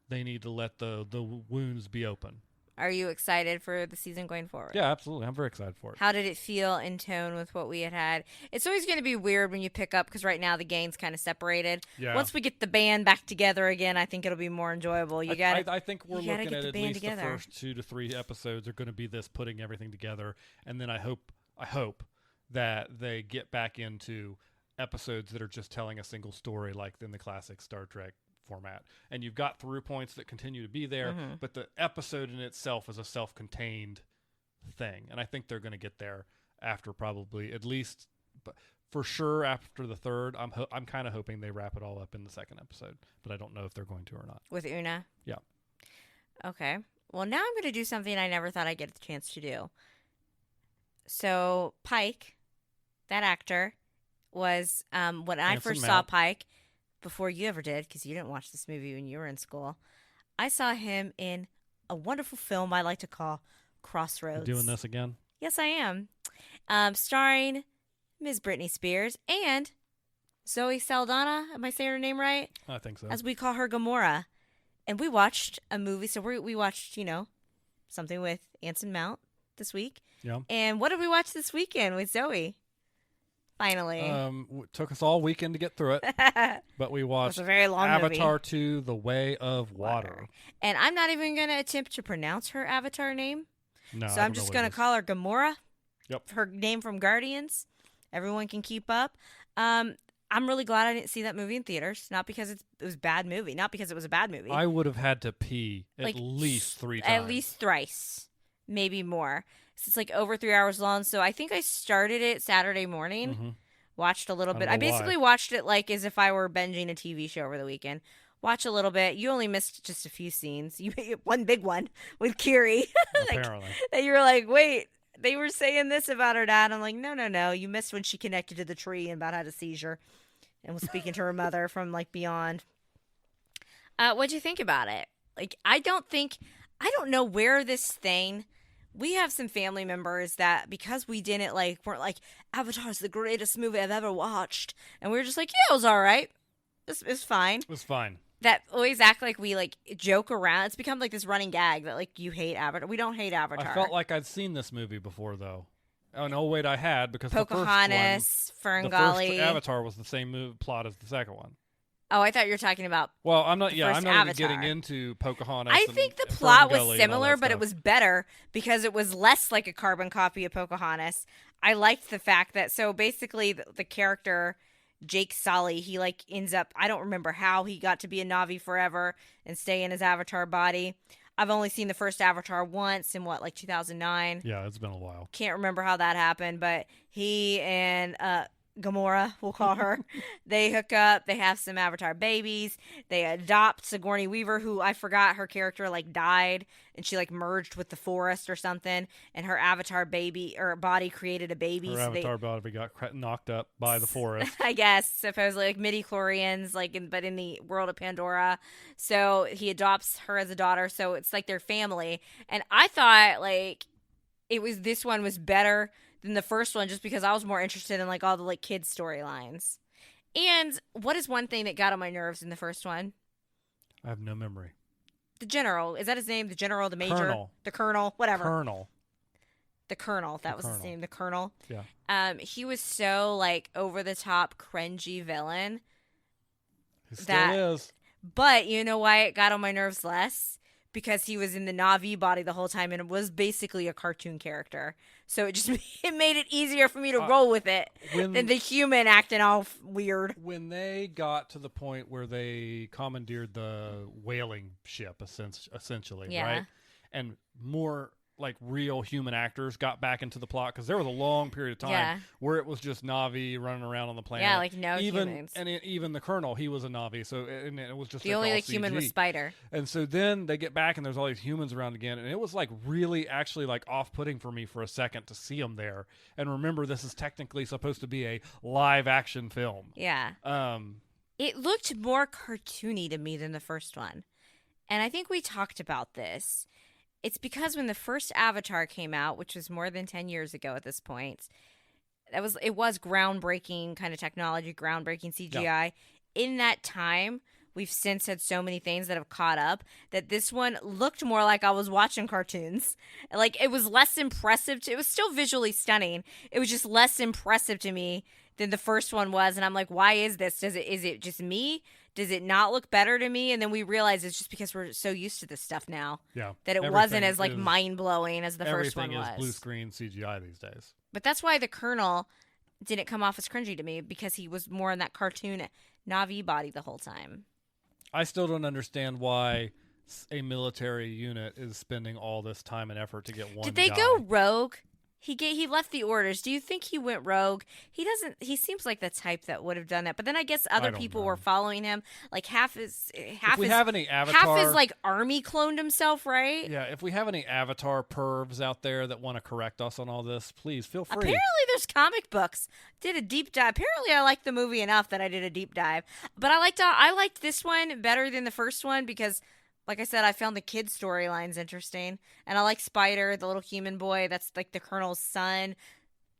they need to let the wounds be open. Are you excited for the season going forward? Yeah, absolutely. I'm very excited for it. How did it feel in tone with what we had? It's always going to be weird when you pick up, because right now the gang's kind of separated. Yeah. Once we get the band back together again, I think it'll be more enjoyable. I think we're looking at least together. The first 2 to 3 episodes are going to be this putting everything together, and then I hope that they get back into episodes that are just telling a single story, like in the classic Star Trek format, and you've got through points that continue to be there, but the episode in itself is a self-contained thing, and I think they're going to get there after probably at least, but for sure after the third. I'm kind of hoping they wrap it all up in the second episode, but I don't know if they're going to or not. With Una? Yeah. Okay. Well, now I'm going to do something I never thought I'd get the chance to do. So Pike, that actor, was when I first saw Pike. Before you ever did, because you didn't watch this movie when you were in school, I saw him in a wonderful film I like to call Crossroads. You're doing this again? Yes, I am. Starring Ms. Britney Spears and Zoe Saldana. Am I saying her name right? I think so. As we call her, Gamora. And we watched a movie. So we watched, something with Anson Mount this week. Yeah. And what did we watch this weekend with Zoe? Finally. Took us all weekend to get through it, but we watched a very long Avatar movie. 2, The Way of Water. And I'm not even going to attempt to pronounce her Avatar name. No, so I'm just going to call her Gamora. Yep. Her name from Guardians. Everyone can keep up. I'm really glad I didn't see that movie in theaters. Not because it was a bad movie. Not because it was a bad movie. I would have had to pee at least 3 times. At least thrice. Maybe more. It's like over 3 hours long. So I think I started it Saturday morning. Watched a little bit. I basically watched it like as if I were binging a TV show over the weekend. Watch a little bit. You only missed just a few scenes. You one big one with Kiri. Apparently. That you were like, wait, they were saying this about her dad. I'm like, no. You missed when she connected to the tree and about had a seizure and was speaking to her mother from like beyond. What'd you think about it? Like, I don't know where this thing. We have some family members that, because we didn't weren't like, Avatar's the greatest movie I've ever watched. And we were just like, yeah, it was all right. It's fine. It was fine. That always act like we joke around. It's become like this running gag that you hate Avatar. We don't hate Avatar. I felt like I'd seen this movie before though. Oh no, wait, I had because Pocahontas, the Ferngully. first Avatar was the same plot as the second one. Oh, I thought you were talking about. Well, I'm not. The Yeah, first I'm not Avatar. even getting into Pocahontas. I and think the plot was Ferngully similar, but stuff. it was better because it was less like a carbon copy of Pocahontas. I liked the fact that so basically the character Jake Sully, he like ends up. I don't remember how he got to be a Na'vi forever and stay in his Avatar body. I've only seen the first Avatar once in like 2009. Yeah, it's been a while. Can't remember how that happened, but he and Gamora, we'll call her, they hook up. They have some Avatar babies. They adopt Sigourney Weaver, who I forgot her character like died and she like merged with the forest or something, and her Avatar baby or body created a baby. Her Avatar body got knocked up by the forest. I guess supposedly like midi-chlorians, but in the world of Pandora. So he adopts her as a daughter. So it's like their family, and I thought like this one was better than the first one just because I was more interested in like all the like kids storylines. And what is one thing that got on my nerves in the first one? I have no memory. The general, is that his name? The general, the major, Colonel. The colonel, whatever. Colonel. The colonel, that was his name. The colonel. Yeah. He was so like over the top, cringy villain. He still is. But you know why it got on my nerves less? Because he was in the Na'vi body the whole time and it was basically a cartoon character. So it made it easier for me to roll with it than the human acting all weird. When they got to the point where they commandeered the whaling ship, essentially, right? And more like real human actors got back into the plot because there was a long period of time where it was just Na'vi running around on the planet. Yeah, like no humans. And even the Colonel, he was a Na'vi, so and it was just the only like human was Spider. And so then they get back and there's all these humans around again, and it was like really actually like off-putting for me for a second to see them there. And remember, this is technically supposed to be a live action film. Yeah. It looked more cartoony to me than the first one, and I think we talked about this. It's because when the first Avatar came out, which was more than 10 years ago at this point, it was groundbreaking kind of technology, groundbreaking CGI. Yeah. In that time, we've since had so many things that have caught up that this one looked more like I was watching cartoons. Like it was less impressive. It was still visually stunning. It was just less impressive to me than the first one was. And I'm like, why is this? Is it just me? Does it not look better to me? And then we realize it's just because we're so used to this stuff now. Yeah. That it wasn't as like mind-blowing as the first one was. Everything is blue screen CGI these days. But that's why the Colonel didn't come off as cringy to me, because he was more in that cartoon Na'vi body the whole time. I still don't understand why a military unit is spending all this time and effort to get one Did they guy. go rogue? He left the orders. Do you think he went rogue? He seems like the type that would have done that. But then I guess other people were following him. Like half his like army cloned himself, right? Yeah, if we have any Avatar pervs out there that want to correct us on all this, please feel free. Apparently there's comic books. Did a deep dive. Apparently I liked the movie enough that I did a deep dive. But I liked this one better than the first one because, like I said, I found the kids' storylines interesting. And I like Spider, the little human boy. That's like the Colonel's son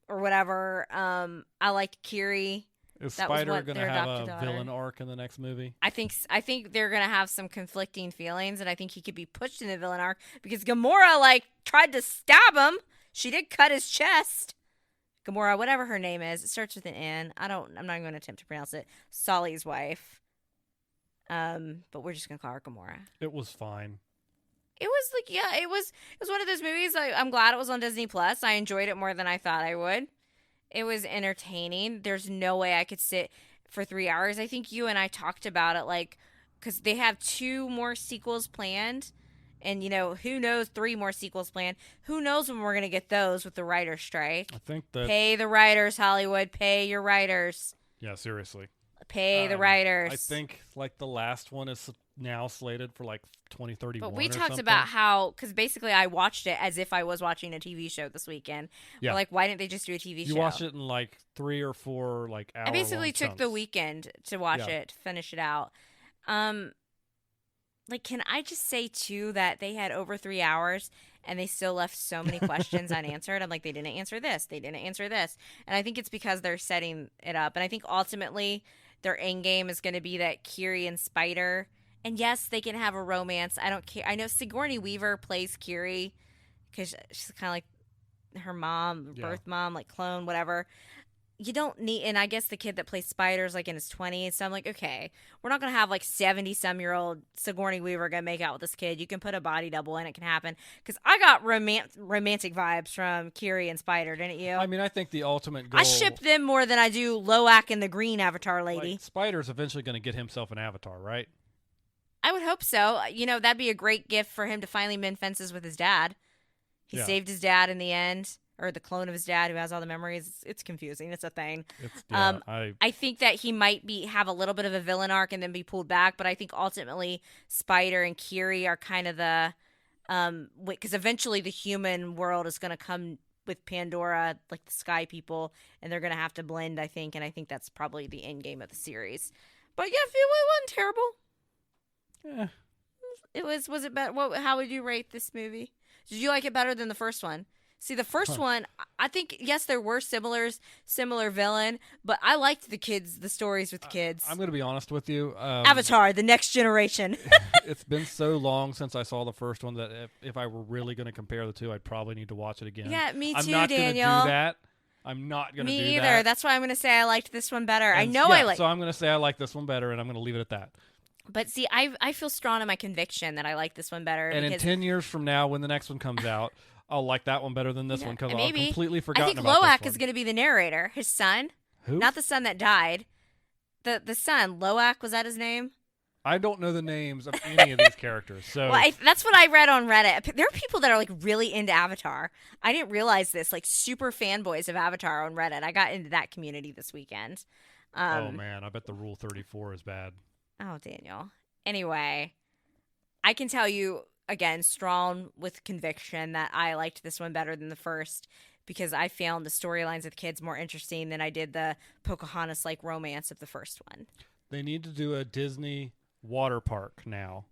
or whatever. I liked Kiri. Is Spider going to have a villain arc in the next movie? I think they're going to have some conflicting feelings. And I think he could be pushed in the villain arc because Gamora, like, tried to stab him. She did cut his chest. Gamora, whatever her name is. It starts with an N. I'm not even going to attempt to pronounce it. Sully's wife. But we're just gonna call her Gamora. It was fine. It was like, yeah, it was one of those movies. I'm glad it was on Disney Plus. I enjoyed it more than I thought I would. It was entertaining. There's no way I could sit for 3 hours. I think you and I talked about it, like, because they have 2 more sequels planned, and who knows, 3 more sequels planned. Who knows when we're gonna get those with the writer's strike? I think that pay the writers, Hollywood. Pay your writers. Yeah, seriously. Pay the writers. I think like the last one is now slated for like 2031. But we talked about how, because basically I watched it as if I was watching a TV show this weekend. Yeah. But like, why didn't they just do a TV show? You watched it in like 3 or 4 like hours. I basically took the weekend to watch it, to finish it out. Like, can I just say too that they had over 3 hours and they still left so many questions unanswered? I'm like, they didn't answer this. They didn't answer this. And I think it's because they're setting it up. And I think ultimately their end game is going to be that Kiri and Spider. And yes, they can have a romance. I don't care. I know Sigourney Weaver plays Kiri because she's kind of like her mom, Yeah. birth mom, like clone, whatever. You don't need, and I guess the kid that plays Spider's like in his 20s. So I'm like, okay, we're not gonna have like 70-some-year-old Sigourney Weaver gonna make out with this kid. You can put a body double in, it can happen. Because I got romantic vibes from Kiri and Spider, didn't you? I mean, I think the ultimate goal. I ship them more than I do Loak and the green Avatar lady. Like, Spider's eventually going to get himself an avatar, right? I would hope so. That'd be a great gift for him to finally mend fences with his dad. He saved his dad in the end. Or the clone of his dad who has all the memories. It's confusing. It's a thing. I think that he might have a little bit of a villain arc and then be pulled back, but I think ultimately Spider and Kiri are kind of the because eventually the human world is going to come with Pandora, like the Sky people, and they're going to have to blend, I think, and I think that's probably the end game of the series. But yeah, it wasn't terrible. It was it better? How would you rate this movie? Did you like it better than the first one? See, the first one, I think, yes, there were similar villain, but I liked the stories with the kids. I'm going to be honest with you. Avatar, the next generation. It's been so long since I saw the first one that if I were really going to compare the two, I'd probably need to watch it again. Yeah, me too, I'm not Daniel. Gonna do that. I'm not going to do that. Me either. That's why I'm going to say I liked this one better. And so I'm going to say I like this one better, and I'm going to leave it at that. But see, I feel strong in my conviction that I like this one better. And in 10 years from now, when the next one comes out, I'll like that one better than this one because I've completely forgotten about this one. I think Loak is going to be the narrator. His son. Who? Not the son that died. The son. Loak, was that his name? I don't know the names of any of these characters. So that's what I read on Reddit. There are people that are like really into Avatar. I didn't realize this. Like super fanboys of Avatar on Reddit. I got into that community this weekend. Oh, man. I bet the Rule 34 is bad. Oh, Daniel. Anyway, I can tell you, again, strong with conviction that I liked this one better than the first because I found the storylines of the kids more interesting than I did the Pocahontas-like romance of the first one. They need to do a Disney water park now.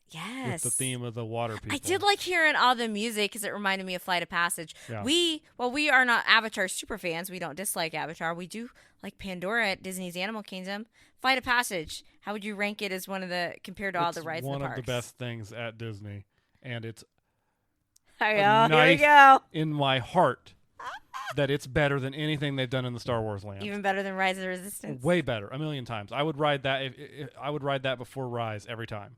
Yes. With the theme of the water people. I did like hearing all the music because it reminded me of Flight of Passage. Yeah. We are not Avatar super fans. We don't dislike Avatar. We do like Pandora at Disney's Animal Kingdom. Flight of Passage, how would you rank it as compared to all the rides in the parks? It's one of the best things at Disney. And it's here we go. In my heart that it's better than anything they've done in the Star Wars land. Even better than Rise of the Resistance? Way better, a million times. I would ride that. I would ride that before Rise every time.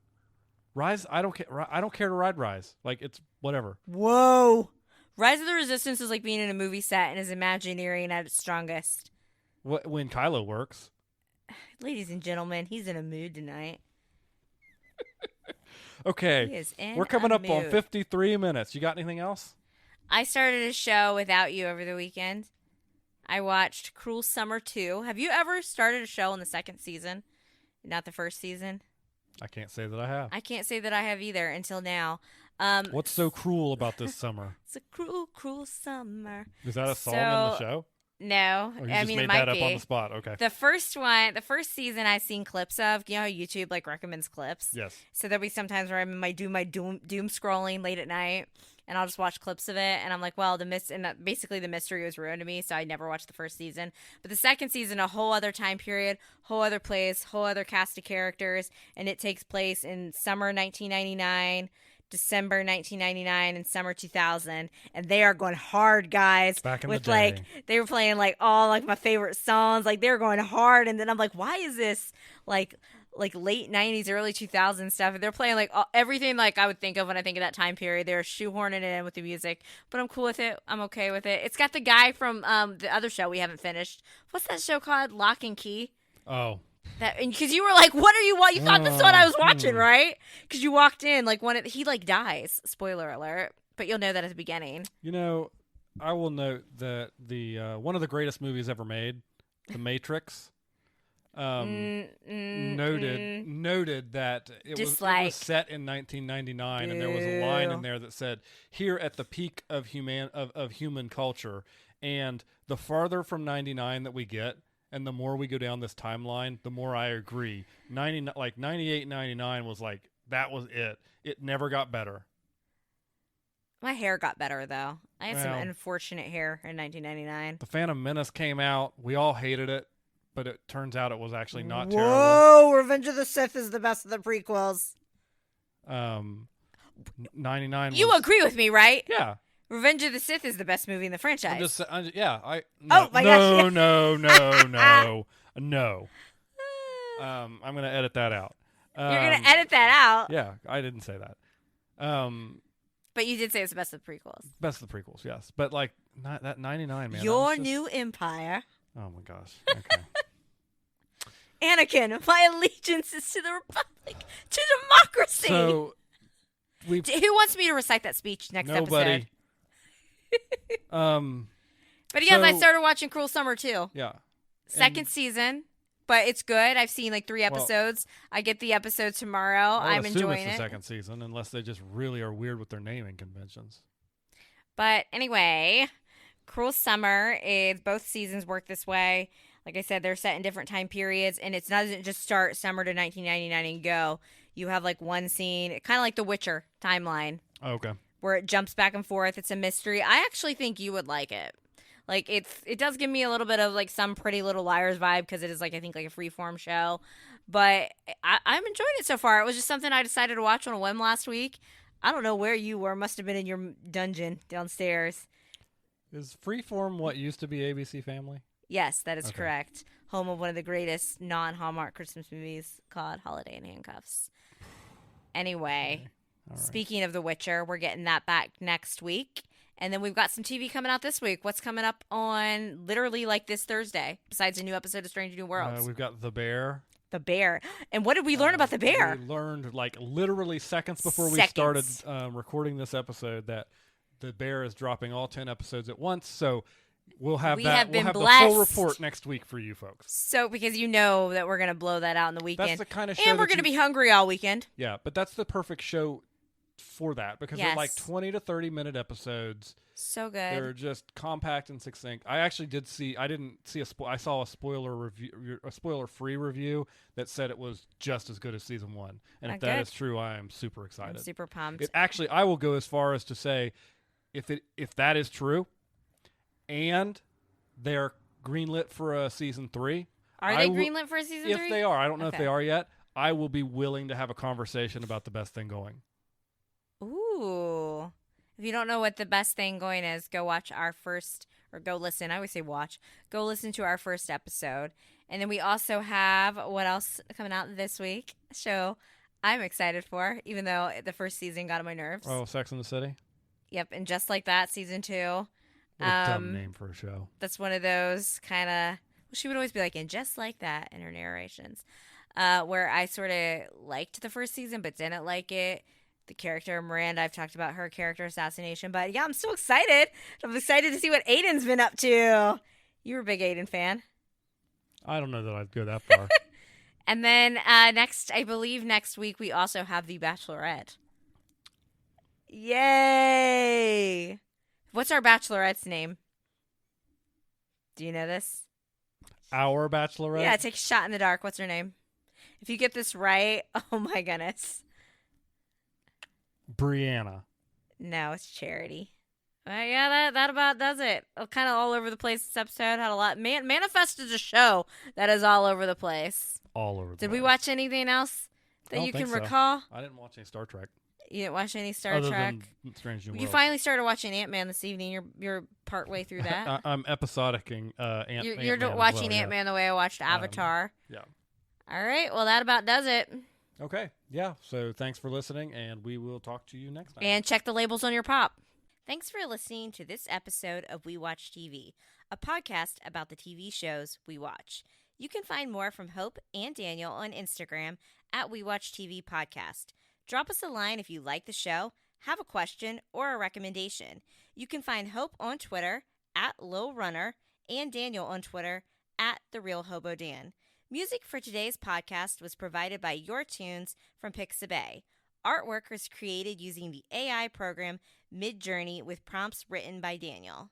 Rise, I don't care. I don't care to ride Rise. Like it's whatever. Whoa, Rise of the Resistance is like being in a movie set and is Imagineering at its strongest. When Kylo works. Ladies and gentlemen, he's in a mood tonight. Okay, we're coming up on 53 minutes. You got anything else? I started a show without you over the weekend. I watched Cruel Summer 2. Have you ever started a show in the second season, not the first season? I can't say that I have. I can't say that I have either until now. What's so cruel about this summer? It's a cruel, cruel summer. Is that a song in the show? No, or you just made that up on the spot. Okay. The first season I've seen clips of. You know how YouTube like recommends clips. Yes. So there'll be sometimes where I'm in my doom scrolling late at night, and I'll just watch clips of it, and I'm like, well, basically the mystery was ruined to me, so I never watched the first season. But the second season, a whole other time period, whole other place, whole other cast of characters, and it takes place in summer 1999. December 1999 and summer 2000, and they are going hard, guys. Back in with the day. like they were playing like all like my favorite songs, like they were going hard, and then I'm like, why is this like late 90s, early 2000s stuff? And they're playing like everything like I would think of when I think of that time period. They're shoehorning it in with the music, but I'm cool with it. I'm okay with it. It's got the guy from the other show we haven't finished. What's that show called? Lock and Key. Oh. Because you were like, what are you? You thought this is what I was watching, right? Because you walked in like he like dies. Spoiler alert! But you'll know that at the beginning. You know, I will note that the one of the greatest movies ever made, The Matrix, noted that it was set in 1999, and there was a line in there that said, "Here at the peak of human culture," and the farther from 99 that we get. And the more we go down this timeline, the more I agree. 98, 99 was like, that was it. It never got better. My hair got better, though. I had some unfortunate hair in 1999. The Phantom Menace came out. We all hated it, but it turns out it was actually not terrible. Whoa, Revenge of the Sith is the best of the prequels. 99 You agree with me, right? Yeah. Revenge of the Sith is the best movie in the franchise. No, oh my gosh! No. I'm gonna edit that out. You're gonna edit that out. Yeah, I didn't say that. But you did say it's the best of the prequels. Best of the prequels, yes. But like that 99, man. Your New Empire. Oh my gosh. Okay. Anakin, my allegiance is to the Republic, to democracy. So, who wants me to recite that speech next episode? But yes, I started watching Cruel Summer too. Yeah. Second season, but it's good. I've seen like 3 episodes. I get the episode tomorrow. I'm enjoying it's it. The second season, unless they just really are weird with their naming conventions. But anyway, Cruel Summer is both seasons work this way. Like I said, they're set in different time periods, and it doesn't just start summer to 1999 and go. You have like one scene, kind of like the Witcher timeline. Oh, okay. Where it jumps back and forth. It's a mystery. I actually think you would like it. Like it does give me a little bit of like some Pretty Little Liars vibe because it is like I think like a freeform show. But I'm enjoying it so far. It was just something I decided to watch on a whim last week. I don't know where you were. Must have been in your dungeon downstairs. Is Freeform what used to be ABC Family? Yes, that is correct. Home of one of the greatest non-Hallmark Christmas movies called Holiday in Handcuffs. Anyway, speaking of The Witcher, we're getting that back next week. And then we've got some TV coming out this week. What's coming up on literally like this Thursday, besides a new episode of Strange New Worlds? We've got The Bear. The Bear. And what did we learn about The Bear? We learned like literally seconds before we started recording this episode that The Bear is dropping all 10 episodes at once. So we'll have the full report next week for you folks. So because you know that we're going to blow that out in the weekend. That's the kind of show and we're going to be hungry all weekend. Yeah, but that's the perfect show for that because they're like 20 to 30 minute episodes. So good. They're just compact and succinct. I actually I saw a spoiler free review that said it was just as good as season 1. And if that is true, I am super excited. I'm super pumped. I will go as far as to say if that is true and they're greenlit for a season 3. Are they greenlit for a season 3? If they are, I don't know if they are yet. I will be willing to have a conversation about the best thing going. Ooh. If you don't know what the best thing going is, go watch our first, or go listen. I always say watch. Go listen to our first episode. And then we also have, what else coming out this week? A show I'm excited for, even though the first season got on my nerves. Oh, Sex and the City? Yep, and Just Like That, season 2. What a dumb name for a show. That's one of those kind of, well, she would always be like, and just like that in her narrations, where I sort of liked the first season but didn't like it. The character Miranda, I've talked about her character assassination, but yeah, I'm so excited. I'm excited to see what Aiden's been up to. You're a big Aiden fan. I don't know that I'd go that far. And then I believe next week we also have The Bachelorette. Yay! What's our Bachelorette's name? Do you know this? Our Bachelorette? Yeah, take a shot in the dark. What's her name? If you get this right, oh my goodness. Brianna. No, it's Charity. Yeah, that about does it. Kind of all over the place this episode. Had a lot. Manifest is a show that is all over the place. All over the place. Did we watch anything else that you can recall? I didn't watch any Star Trek. You didn't watch any Star Trek? Than Strange New Worlds. You finally started watching Ant-Man this evening. You're part way through that. I'm episodicing Ant-Man. You're watching Ant-Man the way I watched Avatar. Yeah. All right. Well, that about does it. Okay. Yeah. So thanks for listening, and we will talk to you next time. And check the labels on your pop. Thanks for listening to this episode of We Watch TV, a podcast about the TV shows we watch. You can find more from Hope and Daniel on Instagram at We Watch TV Podcast. Drop us a line if you like the show, have a question, or a recommendation. You can find Hope on Twitter at Lil Runner and Daniel on Twitter at The Real Hobo Dan. Music for today's podcast was provided by Your Tunes from Pixabay. Artwork was created using the AI program Midjourney with prompts written by Daniel.